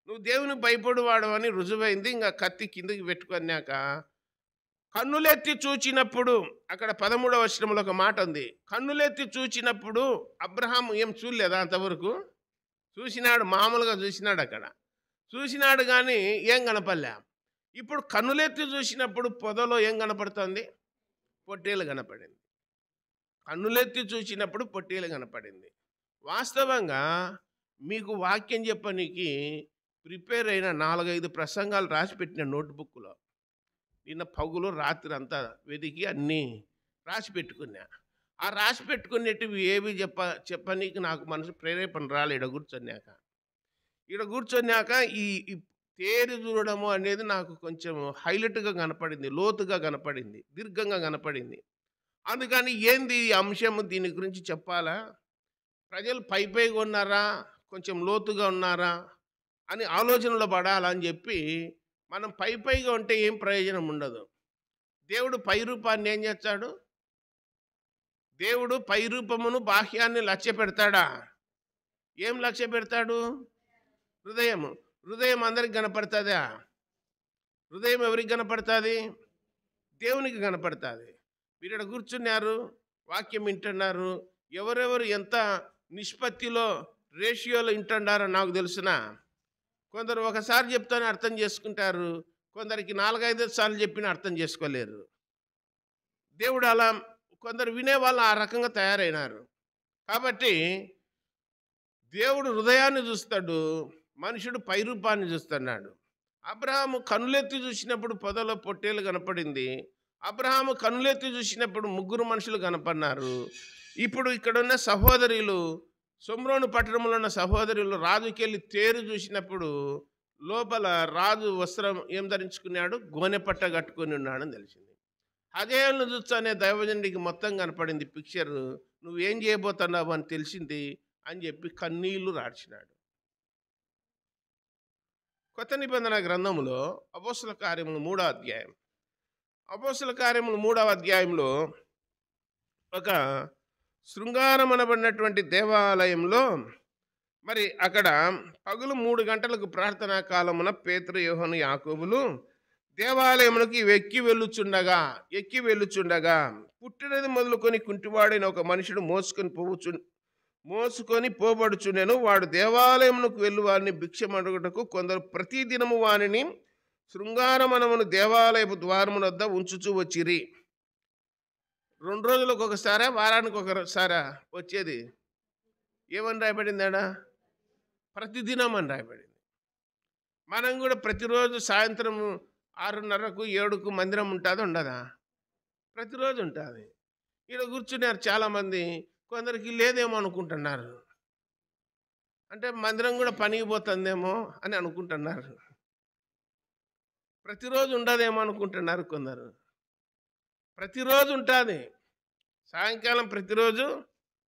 నువ్వు దేవునికి భయపడువాడు అని రుజువైంది. ఇంకా కత్తి కిందకి పెట్టుకున్నాక కన్నులెత్తి చూచినప్పుడు, అక్కడ 13వ వచనంలో ఒక మాట ఉంది. కన్నులెత్తి చూచినప్పుడు అబ్రహాము ఏం చూడలేదా అంతవరకు? చూసినాడు, మామూలుగా చూసినాడు అక్కడ. చూసినాడు కానీ ఏం కనపడలే. ఇప్పుడు కన్నులెత్తి చూసినప్పుడు పొదలో ఏం కనపడుతుంది? పొట్టేలు కనపడింది. కన్నులెత్తి చూసినప్పుడు పొట్టేలు కనపడింది. వాస్తవంగా మీకు వాక్యం చెప్పనీకి ప్రిపేర్ అయిన 4, 5 ప్రసంగాలు రాసిపెట్టిన నోట్బుక్లో నిన్న పగులు రాత్రి అంతా వెతికి అన్నీ రాసి పెట్టుకున్నా. ఆ రాసి పెట్టుకునేటివి ఏవి చెప్పనీకి నాకు మనసు ప్రేరేపణ రాలే. ఈడ కూర్చొన్నాక ఈ ఈ తేరి చూడడము అనేది నాకు కొంచెం హైలైట్గా కనపడింది, లోతుగా కనపడింది, దీర్ఘంగా కనపడింది. అందుకని ఏంది ఈ అంశము, దీని గురించి చెప్పాలా, ప్రజలు పైగా ఉన్నారా కొంచెం లోతుగా ఉన్నారా అని ఆలోచనలో పడాలని చెప్పి, మనం పైగా ఉంటే ఏం ప్రయోజనం ఉండదు. దేవుడు పై రూపాన్ని ఏం చేస్తాడు? దేవుడు పై రూపమును బాహ్యాన్ని లక్ష్య పెడతాడా? ఏం లక్ష్య పెడతాడు? హృదయము. హృదయం అందరికి కనపడుతుందా? హృదయం ఎవరికి కనపడుతుంది? దేవునికి కనపడుతుంది. మీరు ఇక్కడ కూర్చున్నారు, వాక్యం వింటున్నారు. ఎవరెవరు ఎంత నిష్పత్తిలో రేషియోలో వింటున్నారో నాకు తెలుసునా? కొందరు ఒకసారి చెప్తానే అర్థం చేసుకుంటారు, కొందరికి 4-5 సార్లు చెప్పినా అర్థం చేసుకోలేరు. దేవుడు అలా కొందరు వినేవాళ్ళు ఆ రకంగా తయారైనారు. కాబట్టి దేవుడు హృదయాన్ని చూస్తాడు, మనుషుడు పై రూపాన్ని చూస్తున్నాడు. అబ్రహాము కన్నులెత్తి చూసినప్పుడు పొదలో పొట్టేలు కనపడింది. అబ్రహాము కన్నులెత్తి చూసినప్పుడు 3 మనుషులు కనపడినారు. ఇప్పుడు ఇక్కడున్న సహోదరులు, షోమ్రోను పట్టణంలో ఉన్న సహోదరులు రాజుకెళ్ళి తేరు చూసినప్పుడు లోపల రాజు వస్త్రం ఏం ధరించుకున్నాడు? గోనె పట్ట కట్టుకొని ఉన్నాడని తెలిసింది. హజేయులను చూస్తేనే దైవజనుడికి మొత్తం కనపడింది పిక్చర్. నువ్వేం చేయబోతున్నావు అని తెలిసింది అని చెప్పి కన్నీళ్లు రాడ్చినాడు. కొత్త నిబంధన గ్రంథములో అపోస్తల కార్యములు 3వ అధ్యాయం, అపోస్తల కార్యములు 3వ అధ్యాయంలో ఒక శృంగారం అనబడినటువంటి దేవాలయంలో మరి అక్కడ పగులు 3 గంటలకు ప్రార్థనా కాలమున పేతురు, యోహాను, యాకోబులు దేవాలయమునకు ఎక్కి వెళ్ళుచుండగా పుట్టినది మొదలుకొని కుంటివాడైన ఒక మనుషుడు మోసుకొని పోబడుచుండెను. వాడు దేవాలయమునకు వెళ్ళు వారిని భిక్షమడుగుటకు కొందరు ప్రతిదినము వానిని శృంగారమనమును దేవాలయపు ద్వారమున వద్ద ఉంచుచూ వచ్చిరి. 2 రోజులకు ఒకసారా, వారానికి ఒకసారా వచ్చేది? ఏమని రాయబడిందాడా? ప్రతిదినం అని రాయబడింది. మనం కూడా ప్రతిరోజు సాయంత్రం 6:30కు 7కు మందిరం ఉంటుందా ఉండదా? ప్రతిరోజు ఉంటుంది. ఇక్కడ కూర్చున్నారు చాలామంది. కొందరికి లేదేమో అనుకుంటున్నారు, అంటే మందిరం కూడా పనికి పోతుందేమో అని అనుకుంటున్నారు. ప్రతిరోజు ఉండదేమో అనుకుంటున్నారు కొందరు. ప్రతిరోజు ఉంటుంది. సాయంకాలం ప్రతిరోజు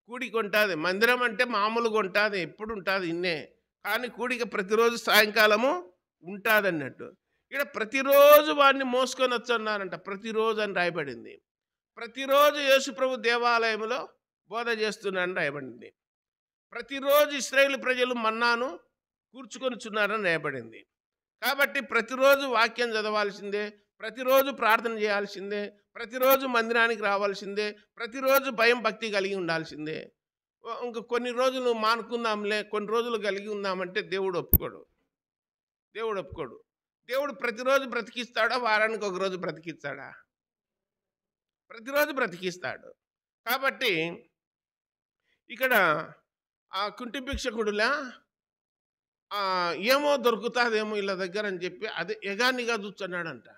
కూడిక ఉంటుంది. మందిరం అంటే మామూలుగా ఉంటుంది, ఎప్పుడు ఉంటుంది ఇన్నే. కానీ కూడిక ప్రతిరోజు సాయంకాలము ఉంటుంది అన్నట్టు. ఇక్కడ ప్రతిరోజు వాడిని మోసుకొని వచ్చన్నారంట. ప్రతిరోజు అని రాయబడింది. ప్రతిరోజు యేసుప్రభు దేవాలయంలో బోధ చేస్తున్నారని రాయబడింది. ప్రతిరోజు ఇశ్రాయేలు ప్రజలు మన్నాను కూర్చుకొనిచున్నారని రాయబడింది. కాబట్టి ప్రతిరోజు వాక్యం చదవాల్సిందే, ప్రతిరోజు ప్రార్థన చేయాల్సిందే, ప్రతిరోజు మందిరానికి రావాల్సిందే, ప్రతిరోజు భయం భక్తి కలిగి ఉండాల్సిందే. ఇంకా కొన్ని రోజులు మానుకుందాంలే, కొన్ని రోజులు కలిగి ఉందామంటే దేవుడు ఒప్పుకోడు. దేవుడు ప్రతిరోజు బ్రతికిస్తాడా? వారానికి ఒక రోజు బ్రతికిస్తాడా? ప్రతిరోజు బ్రతికిస్తాడు. కాబట్టి ఇక్కడ ఆ కుంటి భిక్షకుడులా ఏమో దొరుకుతుందేమో వీళ్ళ దగ్గర అని చెప్పి అదే ఎగానిగా చూస్తున్నాడంట.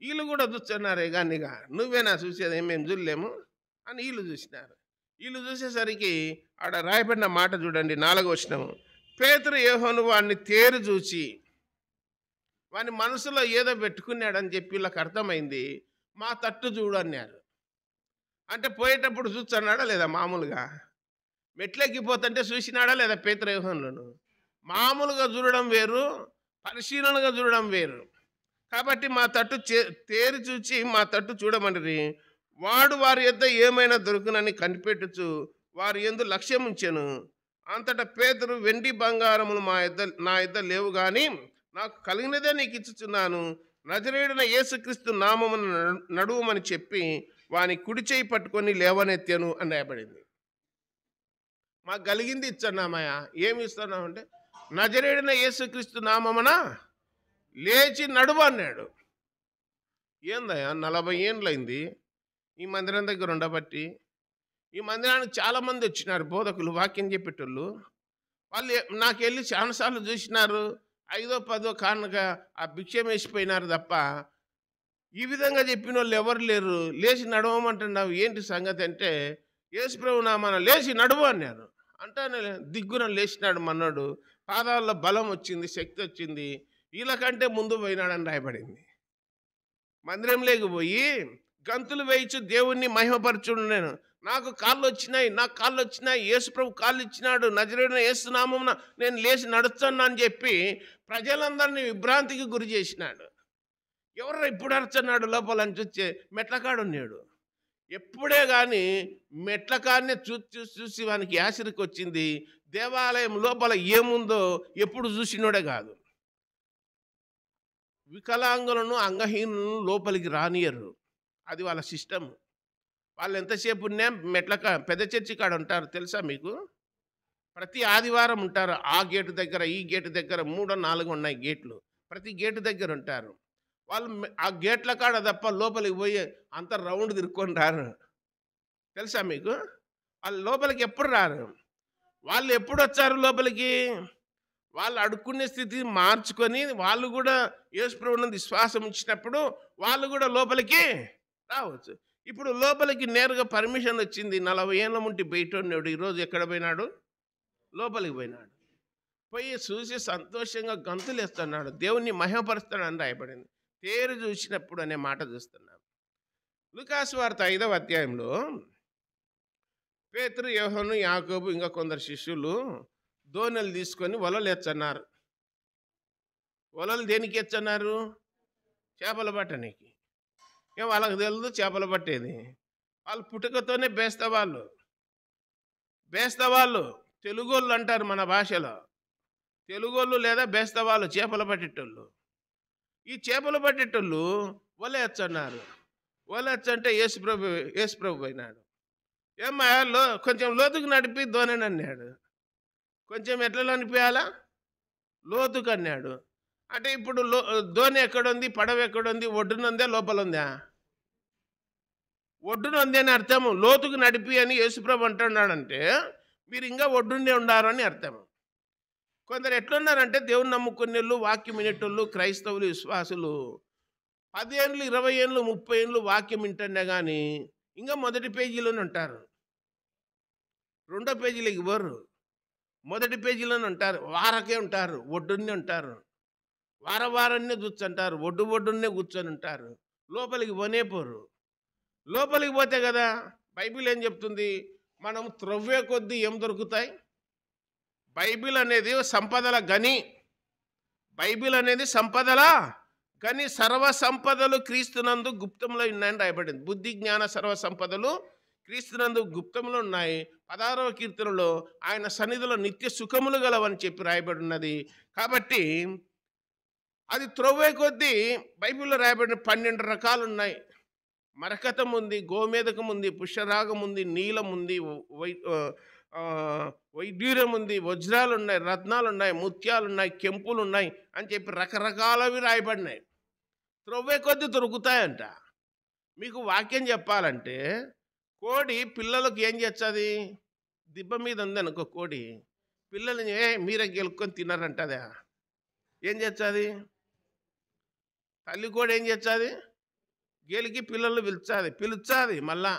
వీళ్ళు కూడా చూస్తున్నారు ఎగానిగా. నువ్వేనా చూసేది? మేము చూడలేము అని వీళ్ళు చూసినారు. వీళ్ళు చూసేసరికి ఆడ రాయబడిన మాట చూడండి, 4వ వచనం. పేతురు, యోహాను వాడిని తేరు చూచి, వాని మనసులో ఏదో పెట్టుకున్నాడని చెప్పి వీళ్ళకి అర్థమైంది. మా తట్టు చూడు అన్నారు. అంటే పోయేటప్పుడు చూస్తున్నాడా లేదా? మామూలుగా మెట్లెక్కిపోతుంటే చూసినాడా లేదా? పేతురు, యోహానులను మామూలుగా చూడడం వేరు, పరిశీలనగా చూడడం వేరు. కాబట్టి మా తట్టు తేరి చూచి మా తట్టు చూడమని వాడు వారి యొద్ద ఏమైనా దొరుకునని కనిపెట్టుచు వారి యందు లక్ష్యముంచెను. అంతటా పేతురు, వెండి బంగారములు నా యొద్ద లేవు గాని నాకు కలిగినదే నీకు ఇచ్చుచున్నాను. నజరేయుడైన యేసుక్రీస్తు నామమున నడువమని చెప్పి వాని కుడి చేయి పట్టుకొని లేవనెత్తాను అని రాయబడింది. మాకు కలిగింది ఇచ్చాన్నామయ్యా. ఏమి ఇస్తున్నామంటే నజరేయుడైన యేసుక్రీస్తు నామమున లేచి నడువు అన్నాడు. ఏందయ్యా 40 ఏండ్లైంది ఈ మందిరం దగ్గర ఉండబట్టి. ఈ మందిరానికి చాలామంది వచ్చినారు, బోధకులు, వాక్యం చెప్పేటోళ్ళు. వాళ్ళు నాకు వెళ్ళి చాలాసార్లు చూసినారు. 5ో 10ో కారణంగా ఆ భిక్షం వేసిపోయినారు తప్ప ఈ విధంగా చెప్పిన వాళ్ళు ఎవరు లేరు. లేచి నడవమంటున్నావు ఏంటి సంగతి అంటే, యేసుప్రభు నామన లేచి నడువు అన్నారు. అంటానే దిగ్గున లేచినాడు మన్నాడు. పాదాల్లో బలం వచ్చింది, శక్తి వచ్చింది. వీళ్ళకంటే ముందు పోయినాడని రాయబడింది. మందిరం లేకపోయి గంతులు వేయించు దేవుణ్ణి మహిమపరచుడు. నాకు కాళ్ళు వచ్చినాయి, యేసుప్రభు కాళ్ళు ఇచ్చినాడు, నజరేయుడైన యేసు నామమున నేను లేచి నడుస్తాను అని చెప్పి ప్రజలందరినీ విభ్రాంతికి గురి చేసినాడు. ఎవరు ఇప్పుడు అరుచున్నాడు లోపలని చూస్తే మెట్లకాడున్నాడు. ఎప్పుడే కానీ మెట్లకాడనే చూసి వానికి యాసిరికి వచ్చింది. దేవాలయం లోపల ఏముందో ఎప్పుడు చూసినోడే కాదు. వికలాంగులను, అంగహీనులను లోపలికి రానియరు. అది వాళ్ళ సిస్టమ్. వాళ్ళు ఎంతసేపు పెద్ద చర్చి కాడ ఉంటారు తెలుసా మీకు? ప్రతి ఆదివారం ఉంటారు. ఆ గేటు దగ్గర, ఈ గేటు దగ్గర 3 4 ఉన్నాయి గేట్లు. ప్రతి గేటు దగ్గర ఉంటారు. వాళ్ళు ఆ గేట్ల కాడ తప్ప లోపలికి పోయి అంత రౌండ్ తిరుక్కొని రారు. తెలుసా మీకు? వాళ్ళు లోపలికి ఎప్పుడు రారు. వాళ్ళు ఎప్పుడు వచ్చారు లోపలికి? వాళ్ళు అడుక్కునే స్థితి మార్చుకొని వాళ్ళు కూడా యేసుప్రభువునందు విశ్వాసం ఇచ్చినప్పుడు వాళ్ళు కూడా లోపలికి రావచ్చు. ఇప్పుడు లోపలికి నేరుగా పర్మిషన్ వచ్చింది. 40 ఏళ్ళ ముంటి బయట ఉన్నాడు. ఈరోజు ఎక్కడ పోయినాడు? లోపలికి పోయినాడు. పోయి చూసి సంతోషంగా గంతులు వేస్తున్నాడు, దేవుణ్ణి మహిమపరుస్తాడు అని రాయబడింది. తేరు చూసినప్పుడు అనే మాట చూస్తున్నాం. లూకాసు వార్త 5వ అధ్యాయంలో పేతురు, యోహాను, యాకోబు ఇంకా కొందరు శిష్యులు దోణెలు తీసుకొని వలలు ఎచ్చన్నారు. వలలు దేనికి ఎచ్చన్నారు? చేపలు పట్టడానికి. ఏం వాళ్ళకి తెలియదు చేపలు పట్టేది. వాళ్ళు పుట్టుకతోనే బేస్తవాళ్ళు తెలుగోళ్ళు అంటారు మన భాషలో. తెలుగోళ్ళు లేదా బేస్తవాళ్ళు చేపలు పట్టేటోళ్ళు. ఈ చేపలు పట్టేటోళ్ళు వల ఎచ్చన్నారు. వల ఎచ్చంటే యేసుప్రభు పోయినాడు. ఏమ్మా కొంచెం లోతుకు నడిపి దోణని అన్నాడు. కొంచెం ఎట్లా నడిపేయాలా? లోతుకు అన్నాడు. అంటే ఇప్పుడు దోణి ఎక్కడుంది, పడవ ఎక్కడుంది? ఒడ్డునుందా, లోపల ఉందా? ఒడ్డునుంది అని అర్థము. లోతుకు నడిపి అని యేసుప్రభు అంటున్నాడంటే మీరు ఇంకా ఒడ్డునే ఉండారని అర్థము. కొందరు ఎట్లున్నారంటే దేవుని నమ్ముకునే వాళ్ళు, వాక్యం వినేటోళ్ళు, క్రైస్తవులు, విశ్వాసులు 10 ఏళ్ళు, 20 ఏళ్ళు, 30 ఏళ్ళు వాక్యం వింటున్నా కానీ ఇంకా మొదటి పేజీలోనే ఉంటారు. 2వ పేజీలోకి పోరు. మొదటి పేజీలోనే ఉంటారు. వారకే ఉంటారు, ఒడ్డున్నే ఉంటారు. వారాన్నే కూర్చుంటారు, ఒడ్డున్నే కూర్చొని ఉంటారు. లోపలికి పోరు. లోపలికి పోతే కదా బైబిల్ ఏం చెప్తుంది? మనం త్రవ్వే కొద్దీ ఏం దొరుకుతాయి? బైబిల్ అనేది సంపదల గని. బైబిల్ అనేది సంపదల గని. సర్వ సంపదలు క్రీస్తునందు గుప్తంలో ఉన్నాయని రాయబడింది. బుద్ధి, జ్ఞాన, సర్వ సంపదలు క్రీస్తునందు గుప్తంలో ఉన్నాయి. 16వ కీర్తనలో ఆయన సన్నిధిలో నిత్య సుఖములు గలవని చెప్పి రాయబడి ఉన్నది. కాబట్టి అది త్రవ్వే కొద్దీ బైబిల్లో రాయబడిన 12 రకాలు ఉన్నాయి. మరకతం ఉంది, గోమేదకం ఉంది, పుష్యరాగం ఉంది, నీలం ఉంది, వైడ్యూర్యం ఉంది, వజ్రాలు ఉన్నాయి, రత్నాలు ఉన్నాయి, ముత్యాలు ఉన్నాయి, కెంపులు ఉన్నాయి అని చెప్పి రకరకాలవి రాయబడినాయి. త్రవ్వే కొద్దీ దొరుకుతాయంట. మీకు వాక్యం చెప్పాలంటే కోడి పిల్లలకు ఏం చేస్తుంది? దిబ్బ మీద ఉంది అనుకో కోడి, పిల్లల్ని మీరే గెలుక్కొని తిన్నారంటదా? ఏం చేస్తుంది? తల్లి కోడి ఏం చేస్తుంది? గెలికి పిల్లలు పిలుచాది. మళ్ళా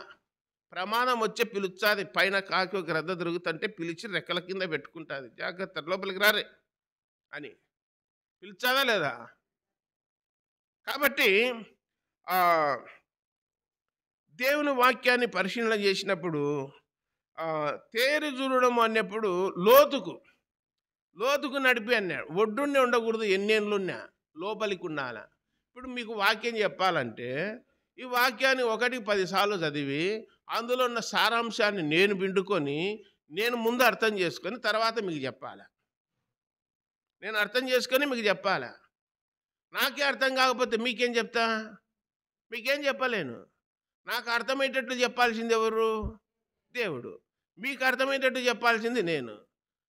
ప్రమాణం వచ్చే పిలుచాది. పైన కాకి ఒక రద్ద దొరుకుతుంటే పిలిచి రెక్కల కింద పెట్టుకుంటుంది. జాగ్రత్త, లోపలికి రారే అని పిలిచాదా లేదా? కాబట్టి దేవుని వాక్యాన్ని పరిశీలన చేసినప్పుడు తేరు చూడడం అన్నప్పుడు లోతుకు నడిపి అన్నాడు. ఒడ్డున్నే ఉండకూడదు, ఎన్నేళ్ళున్నా లోపలికి ఉండాల. ఇప్పుడు మీకు వాక్యం చెప్పాలంటే ఈ వాక్యాన్ని 1కి 10 సార్లు చదివి అందులో ఉన్న సారాంశాన్ని నేను పిండుకొని నేను ముందు అర్థం చేసుకొని తర్వాత మీకు చెప్పాలి. నేను అర్థం చేసుకొని మీకు చెప్పాలి. నాకే అర్థం కాకపోతే మీకేం చెప్తా? మీకేం చెప్పలేను. నాకు అర్థమయ్యేటట్లు చెప్పాల్సింది ఎవరు? దేవుడు. మీకు అర్థమయ్యేటట్టు చెప్పాల్సింది నేను.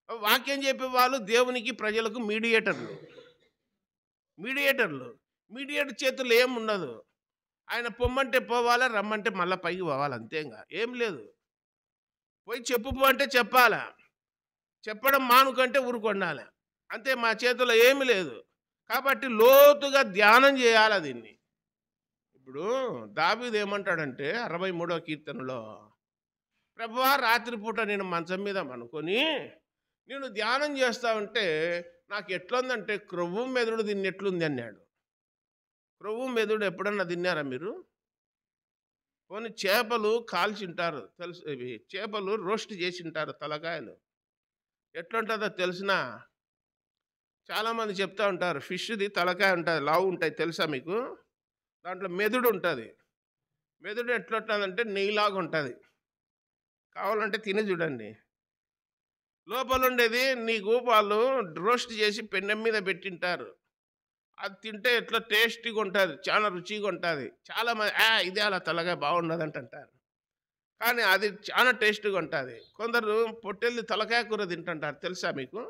వాక్యం చెప్పేవాళ్ళు దేవునికి ప్రజలకు మీడియేటర్లు. మీడియేటర్ చేతుల్లో ఏం ఉండదు. ఆయన పొమ్మంటే పోవాలా, రమ్మంటే మళ్ళీ పైకి పోవాలి, అంతేగా, ఏం లేదు. పోయి చెప్పుపో అంటే చెప్పాలా, చెప్పడం మానుకంటే ఊరుకొండాలి, అంతే. మా చేతుల్లో ఏమి లేదు. కాబట్టి లోతుగా ధ్యానం చేయాలి దీన్ని. ఇప్పుడు దావీదు ఏమంటాడంటే 63వ కీర్తనలో, ప్రభువా రాత్రిపూట నేను మంచం మీద పనుకొని నేను ధ్యానం చేస్తా ఉంటే నాకు ఎట్లుందంటే క్రొవ్వు మెదడు తిన్నెట్లుంది అన్నాడు. క్రొవ్వు మెదడు ఎప్పుడన్నా తిన్నారా మీరు? కొన్ని చేపలు కాల్చింటారు తెలుసు, ఇవి చేపలు రోస్ట్ చేసింటారు తలకాయలు. ఎట్లుంటుందో తెలిసినా చాలామంది చెప్తా ఉంటారు, ఫిష్ది తలకాయ ఉంటుంది, లావు ఉంటాయి, తెలుసా మీకు? దాంట్లో మెదడు ఉంటుంది. మెదడు ఎట్లుంటుందంటే నెయ్యిలాగా ఉంటుంది. కావాలంటే తిని చూడండి. లోపల ఉండేది నీకు వాళ్ళు రోస్ట్ చేసి పెన్నెం మీద పెట్టింటారు. అది తింటే ఎట్లా టేస్టీగా ఉంటుంది, చాలా రుచిగా ఉంటుంది. చాలామంది ఇదే అలా తలగా బాగుండదు అంటారు, కానీ అది చాలా టేస్ట్గా ఉంటుంది. కొందరు పొట్టెల్ని తలకాయ కూర తింటుంటారు, తెలుసా మీకు?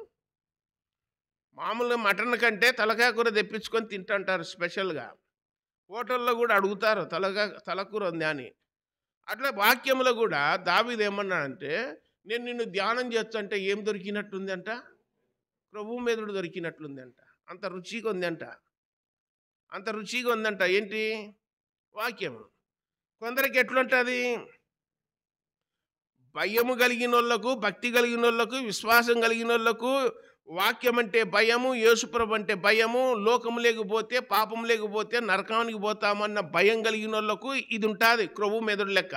మామూలుగా మటన్ కంటే తలకాయ కూర తెప్పించుకొని తింటుంటారు స్పెషల్గా. హోటల్లో కూడా అడుగుతారు తలకూర ఉంది అని. అట్లా వాక్యంలో కూడా దావీదు ఏమన్నాడంటే, నేను నిన్ను ధ్యానం చేస్తుంటే ఏం దొరికినట్టుంది అంట? క్రొవ్వు మెదడు దొరికినట్లుంది అంట. అంత రుచిగా ఉందంట. ఏంటి? వాక్యం. కొందరికి ఎట్లుంటుంది? భయము కలిగిన వాళ్ళకు, భక్తి కలిగిన వాళ్ళకు, విశ్వాసం కలిగిన వాళ్ళకు వాక్యం అంటే భయము, యేసుప్రభు అంటే భయము, లోకం లేకపోతే, పాపం లేకపోతే నరకానికి పోతామన్న భయం కలిగిన వాళ్ళకు ఇది ఉంటుంది క్రొవ్వు మెదడు లెక్క.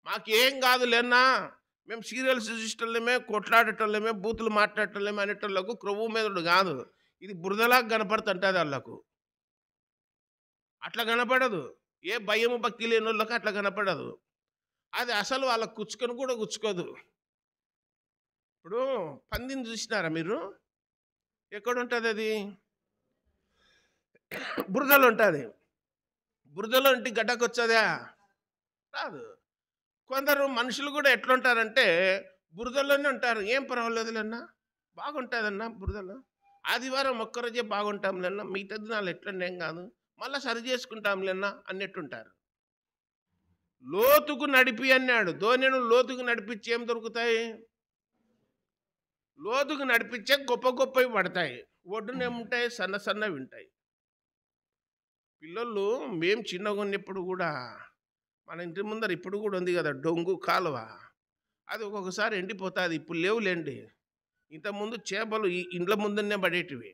మాకేం కాదు లేనా, మేము సీరియల్స్ చూసేటోళ్ళమే, కొట్లాడేటోళ్ళమే, బూతులు మాట్లాడేటోళ్ళమే అనేటోళ్ళకు క్రొవ్వు మెదడు కాదు. ఇది బురదలాగా కనపడుతుంటుంది వాళ్ళకు. అట్లా కనపడదు. ఏ భయము భక్తి లేని వాళ్ళకి అట్లా కనపడదు. అది అసలు వాళ్ళకు కుచ్చుకొని కూడా కుచ్చుకోదు. ఇప్పుడు పందిని చూసినారా మీరు? ఎక్కడుంటుంది అది? బురదలో ఉంటుంది. బురదలో ఇంటి గడ్డకు వచ్చేదా? రాదు. కొందరు మనుషులు కూడా ఎట్లుంటారంటే బురదలోనే ఉంటారు. ఏం పర్వాలేదులేన్నా, బాగుంటుందన్నా బురదలో, ఆదివారం ఒక్కరోజే బాగుంటాంలేన్నా, మిగతా దినాలు ఎట్లన్నా ఏం కాదు, మళ్ళీ సరి చేసుకుంటాంలేన్నా అన్నట్టుంటారు. లోతుకు నడిపి అన్నాడు. ధోనిను లోతుకు నడిపించి ఏం దొరుకుతాయి? లోతుకు నడిపించే గొప్ప గొప్పవి పడతాయి, ఒడ్డునేముంటాయి, సన్నవి ఉంటాయి. పిల్లలు మేము చిన్నగా ఉన్నప్పుడు కూడా మన ఇంటి ముందర ఇప్పుడు కూడా ఉంది కదా డొంగు కాలువ, అది ఒక్కొక్కసారి ఎండిపోతుంది. ఇప్పుడు లేవులేండి. ఇంతకుముందు చేపలు ఈ ఇండ్ల ముందునే పడేటివి,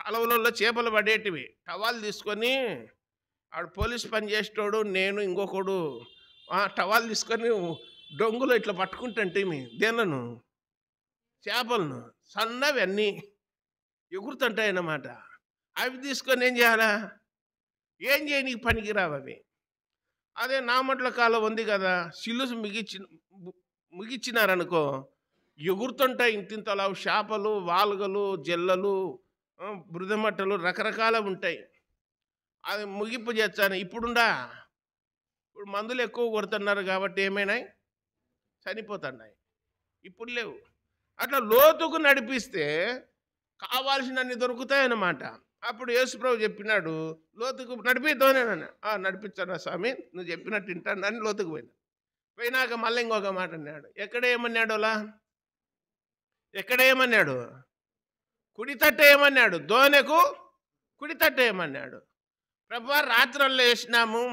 కాలువలలో చేపలు పడేటివి. టవాల్ తీసుకొని ఆడు పోలీస్ పని చేసేటోడు, నేను ఇంకొకడు టవాల్ తీసుకొని డొంగులో ఇట్లా పట్టుకుంటుంటే దేనిలను, చేపలను, సన్నవి అన్నీ ఎగురుతుంటాయి అన్నమాట. అవి తీసుకొని ఏం చేయాలా? ఏం చేయనీకి పనికిరావు అవి. అదే నామట్ల కాలం ఉంది కదా, సిల్లుసు ముగిచ్చినారనుకో, ఎగురుతుంటాయి ఇంతింతలావు చేపలు, వాలుగలు, జల్లలు, బృదమట్టలు, రకరకాల ఉంటాయి. అది ముగింపు చేస్తాను. ఇప్పుడు మందులు ఎక్కువ కొడుతున్నారు కాబట్టి ఏమైనాయి, చనిపోతున్నాయి. ఇప్పుడు లేవు. అట్లా లోతుకు నడిపిస్తే కావాల్సినన్ని దొరుకుతాయన్నమాట. అప్పుడు యేసుప్రభు చెప్పినాడు, లోతుకు నడిపిద్దామని. నడిపించాను స్వామి, నువ్వు చెప్పినట్టు వింటాను అని లోతుకు పోయినాక మళ్ళీ ఇంకొక మాట అన్నాడు. ఎక్కడ ఏమన్నాడు? కుడి తట్ట ఏమన్నాడు? దోనెకు కుడి తట్ట ఏమన్నాడు? ప్రభువా రాత్రుల్లో వేసినాము,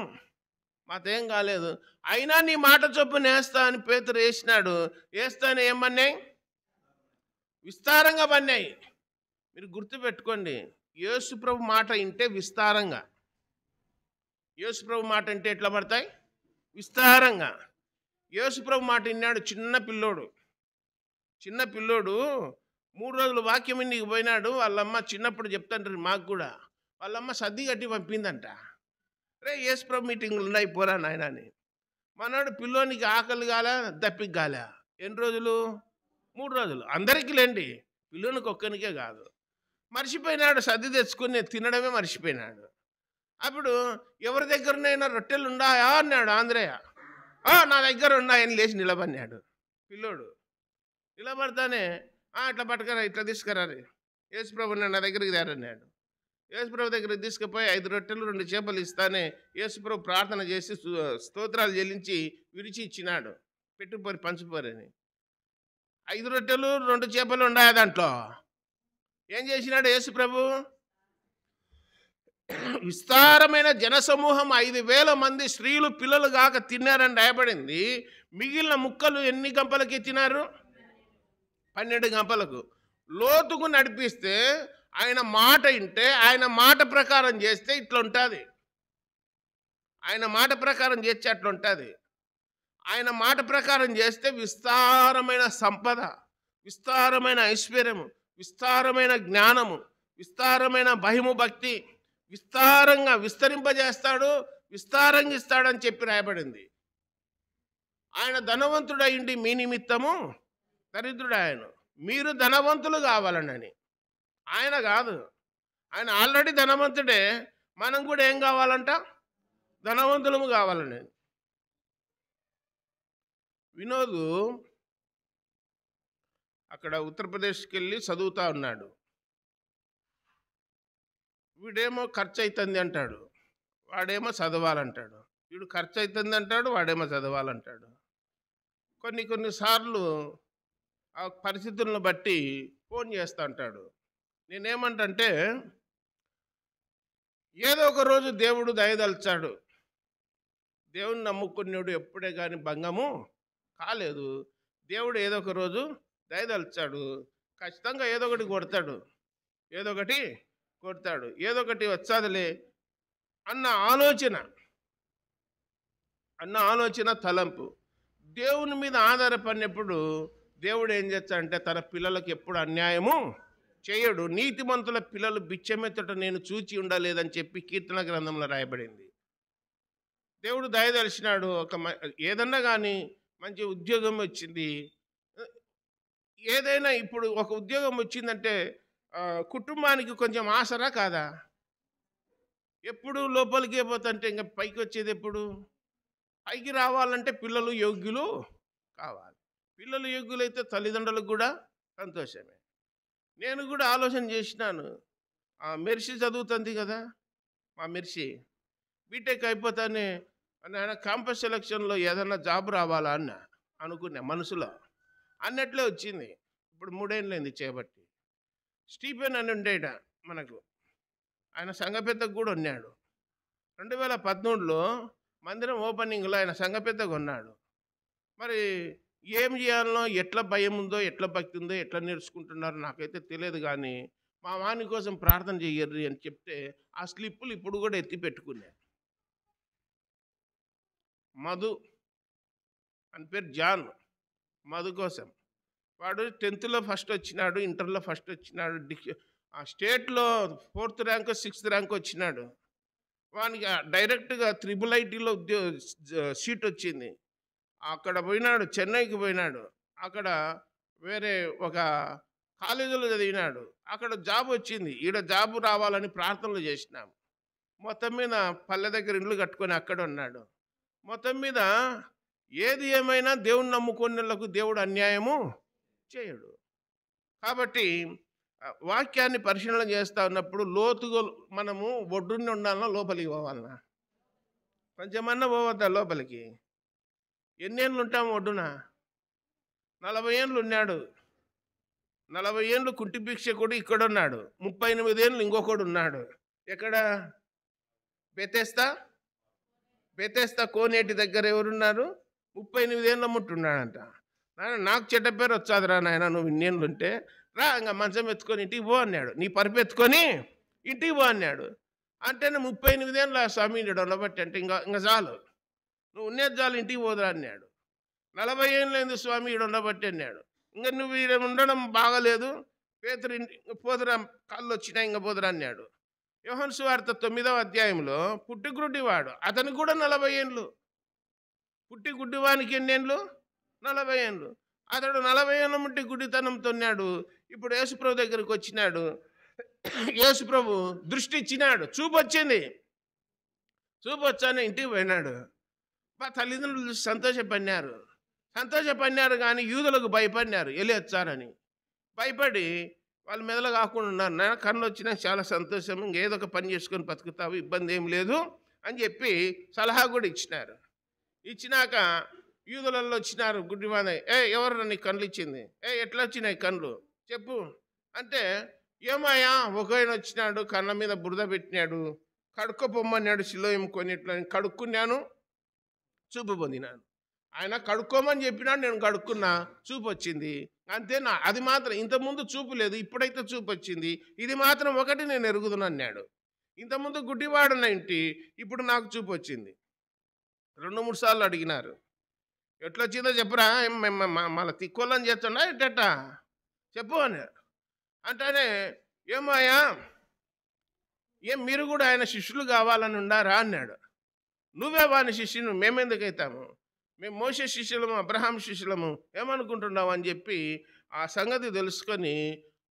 మాకేం కాలేదు, అయినా నీ మాట చొప్పున వేస్తా అని పేతురు వేసినాడు. వేస్తాను ఏమన్నాయి? విస్తారంగా పన్నాయి. మీరు గుర్తుపెట్టుకోండి, యేసుప్రభు మాట వింటే విస్తారంగా, యేసుప్రభు మాట అంటే ఎట్లా పడతాయి? విస్తారంగా. యేసుప్రభు మాట విన్నాడు చిన్న పిల్లోడు 3 రోజులు వాక్యం ఇంటికి పోయినాడు. వాళ్ళమ్మ చిన్నప్పుడు చెప్తాంటారు మాకు కూడా, వాళ్ళమ్మ సర్ది కట్టి పంపిందంట. రే యేసుప్రభు మీటింగ్లు ఉన్నాయి పోరా నాయన అని. మనోడు పిల్లోనికి ఆకలి కాలే, దప్పిక కాలే. ఎన్ని రోజులు? 3 రోజులు. అందరికీ లేండి, పిల్లోనికి ఒక్కనికే కాదు. మర్చిపోయినాడు, సర్ది తెచ్చుకుని తినడమే మర్చిపోయినాడు. అప్పుడు ఎవరి దగ్గరనైనా రొట్టెలు ఉన్నాయా అన్నాడు ఆంధ్రేయ. నా దగ్గర ఉన్నాయని లేచి నిలబడినాడు పిల్లోడు. నిలబడతానే అట్లా పట్టుకరా, ఇట్లా తీసుకురా యేసుప్రభు నా దగ్గరికి తేరన్నాడు. యేసుప్రభు దగ్గరికి తీసుకుపోయి 5 రొట్టెలు 2 చేపలు ఇస్తానే యేసుప్రభు ప్రార్థన చేసి స్తోత్రాలు చెల్లించి విరిచి ఇచ్చినాడు. పెట్టుపోరి పంచుపోరని. 5 రొట్టెలు 2 చేపలు ఉన్నాయా దాంట్లో. ఏం చేసినాడు యేసుప్రభు? విస్తారమైన జనసమూహం 5,000 మంది స్త్రీలు పిల్లలు కాక తిన్నారని రాయబడింది. మిగిలిన ముక్కలు ఎన్ని గంపలకి తిన్నారు? 12 గంపలకు. లోతుకు నడిపిస్తే ఆయన మాట వింటే, ఆయన మాట ప్రకారం చేస్తే ఇట్లా ఉంటుంది. ఆయన మాట ప్రకారం చేస్తే అట్లా ఉంటుంది. ఆయన మాట ప్రకారం చేస్తే విస్తారమైన సంపద, విస్తారమైన ఐశ్వర్యము, విస్తారమైన జ్ఞానము, విస్తారమైన భయము భక్తి విస్తారంగా విస్తరింపజేస్తాడు, విస్తారంగా ఇస్తాడని చెప్పి రాయబడింది. ఆయన ధనవంతుడైండి మీ నిమిత్తము దరిద్రుడు ఆయన. మీరు ధనవంతులు కావాలనని. ఆయన కాదు, ఆయన ఆల్రెడీ ధనవంతుడే. మనం కూడా ఏం కావాలంట? ధనవంతులము కావాలని. వినోదు అక్కడ ఉత్తరప్రదేశ్కి వెళ్ళి చదువుతా ఉన్నాడు. వీడేమో ఖర్చు అవుతుంది అంటాడు, వాడేమో చదవాలంటాడు. వీడు ఖర్చు అవుతుంది అంటాడు, వాడేమో చదవాలంటాడు. కొన్నిసార్లు ఆ పరిస్థితులను బట్టి ఫోన్ చేస్తూ ఉంటాడు. నేనేమంటే, ఏదో ఒక రోజు దేవుడు దయదలిచాడు. దేవుని నమ్ముకున్నాడు ఎప్పుడే కానీ భంగము కాలేదు. దేవుడు ఏదో ఒక రోజు దయదలిచాడు, ఖచ్చితంగా ఏదో ఒకటి కొడతాడు, ఏదో ఒకటి వచ్చాదిలే అన్న ఆలోచన తలంపు. దేవుని మీద ఆధారపడినప్పుడు దేవుడు ఏం చేస్తాడంటే తన పిల్లలకు ఎప్పుడు అన్యాయము చేయడు. నీతిమంతుల పిల్లలు బిచ్చమెత్తట నేను చూచి ఉండలేదని చెప్పి కీర్తన గ్రంథంలో రాయబడింది. దేవుడు దయదలిచినాడు. ఏదన్నా కానీ మంచి ఉద్యోగం వచ్చింది, ఏదైనా ఇప్పుడు ఒక ఉద్యోగం వచ్చిందంటే కుటుంబానికి కొంచెం ఆసరా కాదా? ఎప్పుడు లోపలికే పోతుంటే ఇంకా పైకి వచ్చేది ఎప్పుడు? పైకి రావాలంటే పిల్లలు యోగ్యులు కావాలి. పిల్లలు యోగ్యులైతే తల్లిదండ్రులకు కూడా సంతోషమే. నేను కూడా ఆలోచన చేసినాను. మెర్సీ చదువుతుంది కదా, మా మెర్సీ బీటెక్ అయిపోతానే ఆయన క్యాంపస్ సెలక్షన్లో ఏదన్నా జాబ్ రావాలా అనుకున్నా మనసులో. అన్నట్లే వచ్చింది. ఇప్పుడు 3 ఏళ్ళైంది చేయబట్టి. స్టీఫెన్ అని ఉండేట మనకు, ఆయన సంఘ పెద్దకు కూడా ఉన్నాడు. 2013లో మందిరం ఓపెనింగ్లో ఆయన సంఘ పెద్దగా ఉన్నాడు. మరి ఏం చేయాలనో, ఎట్లా భయం ఉందో, ఎట్లా భక్తి ఉందో, ఎట్లా నేర్చుకుంటున్నారో నాకైతే తెలియదు. కానీ మా వాని కోసం ప్రార్థన చెయ్యర్రి అని చెప్తే ఆ స్లిప్పులు ఇప్పుడు కూడా ఎత్తి పెట్టుకున్నాను. మధు అని పేరు, జాన్. మధు కోసం వాడు 10th ఫస్ట్ వచ్చినాడు, ఇంటర్లో ఫస్ట్ వచ్చినాడు, స్టేట్లో 4th ర్యాంక్ 6th ర్యాంక్ వచ్చినాడు. వానికి డైరెక్ట్గా IIITలో సీట్ వచ్చింది. అక్కడ పోయినాడు, చెన్నైకి పోయినాడు. అక్కడ వేరే ఒక కాలేజీలో చదివినాడు. అక్కడ జాబ్ వచ్చింది. ఈడ జాబు రావాలని ప్రార్థనలు చేసినాం. మొత్తం మీద పల్లె దగ్గర ఇండ్లు కట్టుకొని అక్కడ ఉన్నాడు. మొత్తం మీద ఏది ఏమైనా దేవుని నమ్ముకున్నలకు దేవుడు అన్యాయము చేయడు. కాబట్టి వాక్యాన్ని పరిశీలన చేస్తూ ఉన్నప్పుడు లోతుగా మనము ఒడ్డుని ఉండాలన్నా లోపలికి పోవాలన్నా? కొంచెమన్నా పోవద్దా లోపలికి? ఎన్నేళ్ళు ఉంటాము ఒడ్డున? 40 ఏళ్ళు ఉన్నాడు. 40 ఏళ్ళు కుంటి భిక్షకుడు ఇక్కడ ఉన్నాడు. 38 ఏళ్ళు ఇంకొకడు ఉన్నాడు. ఎక్కడ? బెతెస్తా కోనేటి దగ్గర ఎవరున్నారు? 38 ఏళ్ళ ముట్టున్నాడంట. నాయన నాకు చెడ్డ పేరు వచ్చాదిరా నాయన, నువ్వు ఇన్నేళ్ళు ఉంటే రా ఇంకా మంచం ఎత్తుకొని ఇంటికి పో అన్నాడు. నీ పరుపు ఎత్తుకొని ఇంటికి పో అన్నాడు. అంటే 38 ఏళ్ళ స్వామి ఉండబట్టి అంటే ఇంకా చాలు, నువ్వు ఉన్నది చాలు, ఇంటికి పోదురా అన్నాడు. 40 ఏళ్ళైంది స్వామి ఈడ ఉండబట్టి అన్నాడు. ఇంకా నువ్వు ఈడ ఉండడం బాగలేదు, పేతురు పోదురా, కాళ్ళు వచ్చినాయి ఇంకా పోదురా అన్నాడు. యోహాను సువార్త 9వ అధ్యాయంలో పుట్టిగుడ్డివాడు అతనికి కూడా 40 ఏండ్లు. పుట్టి గుడ్డివానికి ఎన్నేండ్లు? 40 ఏండ్లు. అతడు 40 ఏళ్ళ ముట్టి గుడ్డితనంతో ఉన్నాడు. ఇప్పుడు యేసుప్రభు దగ్గరికి వచ్చినాడు. యేసుప్రభు దృష్టి ఇచ్చినాడు, చూపు వచ్చింది. చూపు వచ్చానే ఇంటికి పోయినాడు. మా తల్లిదండ్రులు చూసి సంతోషపడినారు కానీ యూదులకు భయపడినారు, ఎలియొచ్చారని భయపడి వాళ్ళ మెదలు కాకుండా ఉన్నారు. నా కన్ను వచ్చినా చాలా సంతోషం, ఇంకేదో ఒక పని చేసుకొని బతుకుతావు, ఇబ్బంది ఏం లేదు అని చెప్పి సలహా కూడా ఇచ్చినారు. ఇచ్చినాక యూదులలో వచ్చినారు గుడ్డివాద. ఎవరు నీ కళ్ళు ఇచ్చింది? ఎట్లా వచ్చినాయి కళ్ళు చెప్పు అంటే, ఏమాయా ఒక ఆయన వచ్చినాడు, కళ్ళ మీద బురద పెట్టినాడు, కడుక్కోపోమ్మన్నాడు, సిలోయం కొన్నిట్లో కడుక్కున్నాను, చూపు పొందినాను. ఆయన కడుక్కోమని చెప్పినాడు, నేను కడుక్కున్నా, చూపు వచ్చింది. అంతేనా? అది మాత్రం, ఇంతకుముందు చూపు లేదు, ఇప్పుడైతే చూపు వచ్చింది. ఇది మాత్రం ఒకటి నేను ఎరుగుదును అన్నాడు. ఇంతకుముందు గుడ్డివాడున్న ఇంటి, ఇప్పుడు నాకు చూపు వచ్చింది. 2-3 సార్లు అడిగినారు, ఎట్లొచ్చిందో చెప్పురా, మళ్ళీ తిక్కోళ్ళని చేస్తున్నా ఎట్టట చెప్పు అన్నాడు. అంటేనే, ఏమాయా మీరు కూడా ఆయన శిష్యులు కావాలని ఉండారా అన్నాడు. నువ్వే వాని శిష్యులు, మేమెందుకైతాము, మేము మోసే శిష్యులము, అబ్రహాం శిష్యులము, ఏమనుకుంటున్నావు అని చెప్పి ఆ సంగతి తెలుసుకొని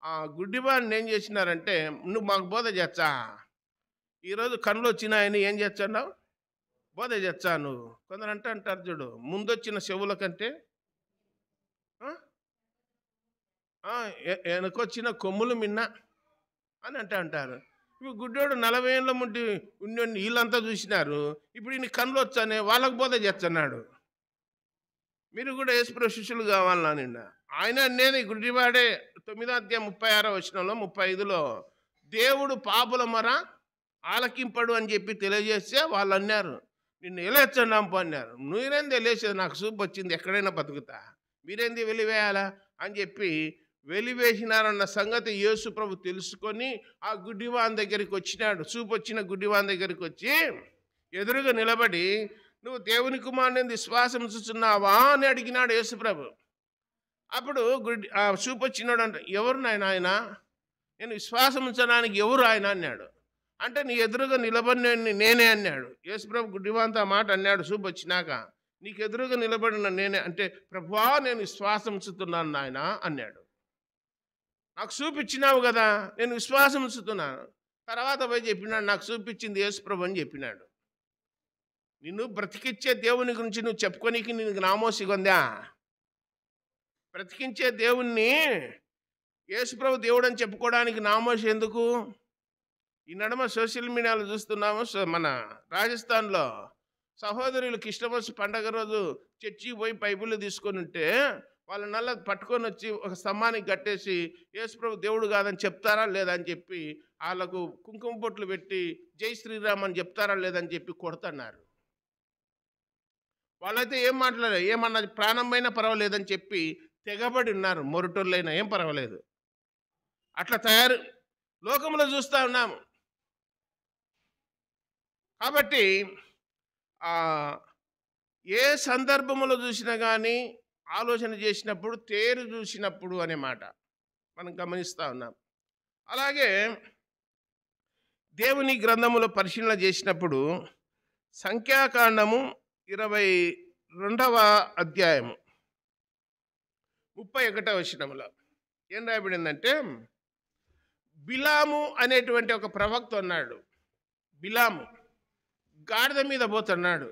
ఆ గుడ్డివాడిని ఏం చేసినారంటే, నువ్వు మాకు బోధ చేచ్చా, ఈరోజు కళ్ళు వచ్చినాయని ఏం చేస్తున్నావు, బోధ చేచ్చా నువ్వు. కొందరు అంటారు చూడు, ముందొచ్చిన చెవుల కంటే వెనకొచ్చిన కొమ్ములు మిన్న అని అంటారు. ఇప్పుడు గుడ్డోడు 40 ఏళ్ళ ముందు వీళ్ళంతా చూసినారు, ఇప్పుడు ఈయన కళ్ళు వచ్చానే వాళ్ళకు బోధ చేస్తున్నాడు. మీరు కూడా యేసుప్రభు శిష్యులు కావాలన్నా నిన్న ఆయన అనేది గుడ్డివాడే. 9వ అధ్యాయం 36వ వచనంలో 35లో దేవుడు పాపుల మొర ఆలకింపడు అని చెప్పి తెలియజేస్తే వాళ్ళు అన్నారు, నిన్ను ఎలేచ్చండాంపు అన్నారు. నువ్వేంది వెళ్ళేసేది, నాకు చూపు వచ్చింది, ఎక్కడైనా బతుకుతా, మీరేంది వెలివేయాలా అని చెప్పి వెలివేసినారన్న సంగతి యేసుప్రభు తెలుసుకొని ఆ గుడ్డివాన్ దగ్గరికి వచ్చినాడు. చూపు వచ్చిన గుడ్డివాన్ దగ్గరికి వచ్చి ఎదురుగా నిలబడి, నువ్వు దేవుని కుమారుని విశ్వాసం చూస్తున్నావా అని అడిగినాడు యేసుప్రభు. అప్పుడు చూపు వచ్చినాడు అంటే, ఎవరు నాయన ఆయన, నేను విశ్వాసం ఉంచడానికి ఎవరు ఆయన అన్నాడు. అంటే నీ ఎదురుగా నిలబడిన నేనే అన్నాడు. యేసుప్రభు గుడ్డివాంతో ఆ మాట అన్నాడు చూపు వచ్చినాక, నీకు ఎదురుగా నిలబడిన నేనే అంటే, ప్రభువా నేను విశ్వాసం ఉంచుతున్నాను నాయన అన్నాడు. నాకు చూపించినావు కదా, నేను విశ్వాసం ఉంచుతున్నాను. తర్వాత పోయి చెప్పినాడు, నాకు చూపించింది యేసుప్రభు అని చెప్పినాడు. నిన్ను బ్రతికిచ్చే దేవుని గురించి నువ్వు చెప్పుకోనికి నీకు నామోసిగొందా? బ్రతికించే దేవుణ్ణి యేసుప్రభు దేవుడు అని చెప్పుకోవడానికి నామోసి ఎందుకు? ఈ నడుమ సోషల్ మీడియాలో చూస్తున్నాము, మన రాజస్థాన్లో సహోదరులు క్రిస్టమస్ పండగ రోజు చర్చికి పోయి బైబిల్ తీసుకొని ఉంటే వాళ్ళ నల్ల పట్టుకొని వచ్చి ఒక స్తంభానికి కట్టేసి యేసుప్రభు దేవుడు కాదని చెప్తారా లేదా అని చెప్పి వాళ్ళకు కుంకుమ బొట్లు పెట్టి జై శ్రీరామ్ అని చెప్తారా లేదని చెప్పి కొడుతున్నారు. వాళ్ళైతే ఏం మాట్లాడలేదు, ఏమన్నా ప్రాణమైనా పర్వాలేదని చెప్పి తెగబడి ఉన్నారు. మొరటోళ్ళైనా ఏం పర్వాలేదు, అట్లా తయారు లోకంలో చూస్తూ ఉన్నాము. కాబట్టి ఏ సందర్భంలో చూసినా కానీ ఆలోచన చేసినప్పుడు తేరు చూసినప్పుడు అనే మాట మనం గమనిస్తూ ఉన్నాం. అలాగే దేవుని గ్రంథములో పరిశీలన చేసినప్పుడు సంఖ్యాకాండము 22వ అధ్యాయము 31వ వచనంలో ఏం రాయబడిందంటే, బిలాము అనేటువంటి ఒక ప్రవక్త ఉన్నాడు. బిలాము గాడిద మీద పోతున్నాడు.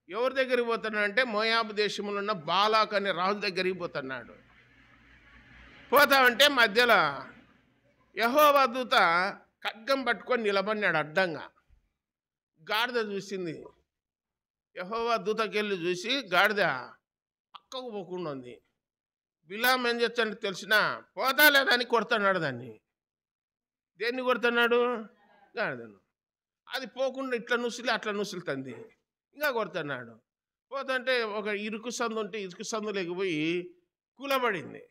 ఎవరి దగ్గరికి పోతున్నాడు అంటే, మోయాబు దేశంలో ఉన్న బాలాక్ అనే రాజు దగ్గరికి పోతున్నాడు. పోతామంటే మధ్యలో యెహోవా దూత ఖడ్గం పట్టుకొని నిలబడినాడు అడ్డంగా. గాడిద చూసింది, యెహోవా దూతకెళ్ళి చూసి గాడిద పక్కకు పోకుండా ఉంది. బిలాం ఏం చేస్తాడు తెలిసినా, పోతా లేదని కొడుతున్నాడు దాన్ని. దేన్ని కొడుతున్నాడు? గాడిదను. అది పోకుండా ఇట్లా నుసిలి అట్లా నుసులుతుంది, ఇంకా కొడుతున్నాడు. పోతుంటే ఒక ఇరుకు సందు ఉంటే ఇరుకు సందులోకి పోయి కూలబడింది.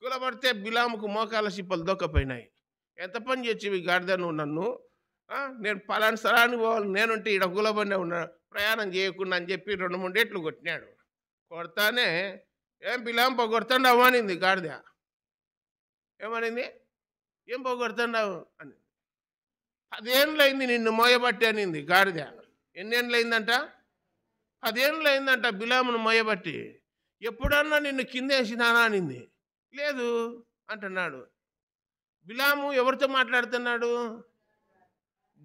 కూలబడితే బిలాముకు మోకాల చిప్పలు దొక్కపోయినాయి. ఎంత పని చేసేవి గాడిద నువ్వు నన్ను, నేను పలాని స్థలానికి పోవాలి, నేనుంటే ఈడ కూలబడినే ఉన్నా, ప్రయాణం చేయకుండా అని చెప్పి 2-3 ఏట్లు కొట్టినాడు. కొడతానే ఏం బిలాం కొడతాండి అవ్వనింది గాడిద. ఏమనింది? ఏం పోగొడుతున్నావు అని. 10 ఏండ్లయింది నిన్ను మోయబట్టి అనింది గాడిద. ఎన్ని ఏండ్లయిందంట? 10 ఏండ్లయిందంట బిలామును మోయబట్టి. ఎప్పుడన్నా నిన్ను కిందేసినానా అనింది. లేదు అంటున్నాడు. బిలాము ఎవరితో మాట్లాడుతున్నాడు?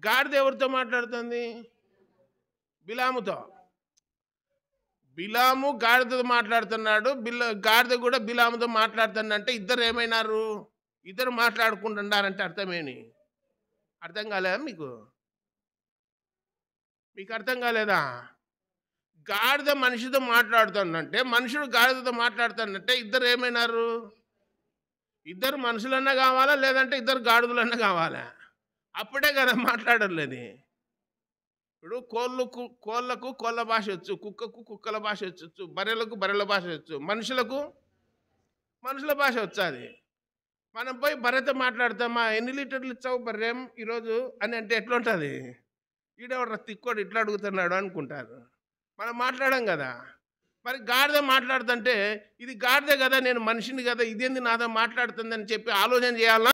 గాడిద ఎవరితో మాట్లాడుతుంది? బిలాముతో. బిలాము గాడిదతో మాట్లాడుతున్నాడు, గాడిద కూడా బిలాముతో మాట్లాడుతుందంటే ఇద్దరు ఏమైనారు? ఇద్దరు మాట్లాడుకుంటున్నారంటే అర్థమేని? అర్థం కాలేదా మీకు? మీకు అర్థం కాలేదా? గాడిద మనిషితో మాట్లాడుతుందంటే, మనుషుడు గాడిదతో మాట్లాడుతానంటే ఇద్దరు ఏమైనారు? ఇద్దరు మనుషులన్నా కావాలా, లేదంటే ఇద్దరు గాడిదలన్నా కావాలా? అప్పుడే కదా మాట్లాడలేదు. ఇప్పుడు కోళ్ళకు కోళ్ళ భాష వచ్చు, కుక్కకు కుక్కల భాష వచ్చు, బర్రెలకు బర్రెల భాష వచ్చు, మనుషులకు మనుషుల భాష వచ్చాది. మనం పోయి బర్రెతో మాట్లాడతామా? ఎన్ని లీటర్లు ఇచ్చావు బర్రెం ఈరోజు అని అంటే ఎట్లుంటుంది? ఈడెవడ తిక్కోడు ఇట్లా అడుగుతున్నాడు అనుకుంటారు. మనం మాట్లాడాం కదా. మరి గాడిద మాట్లాడుతుంటే ఇది గాడిదే కదా, నేను మనిషిని కదా, ఇదేంది నాతో మాట్లాడుతుందని చెప్పి ఆలోచన చేయాలా?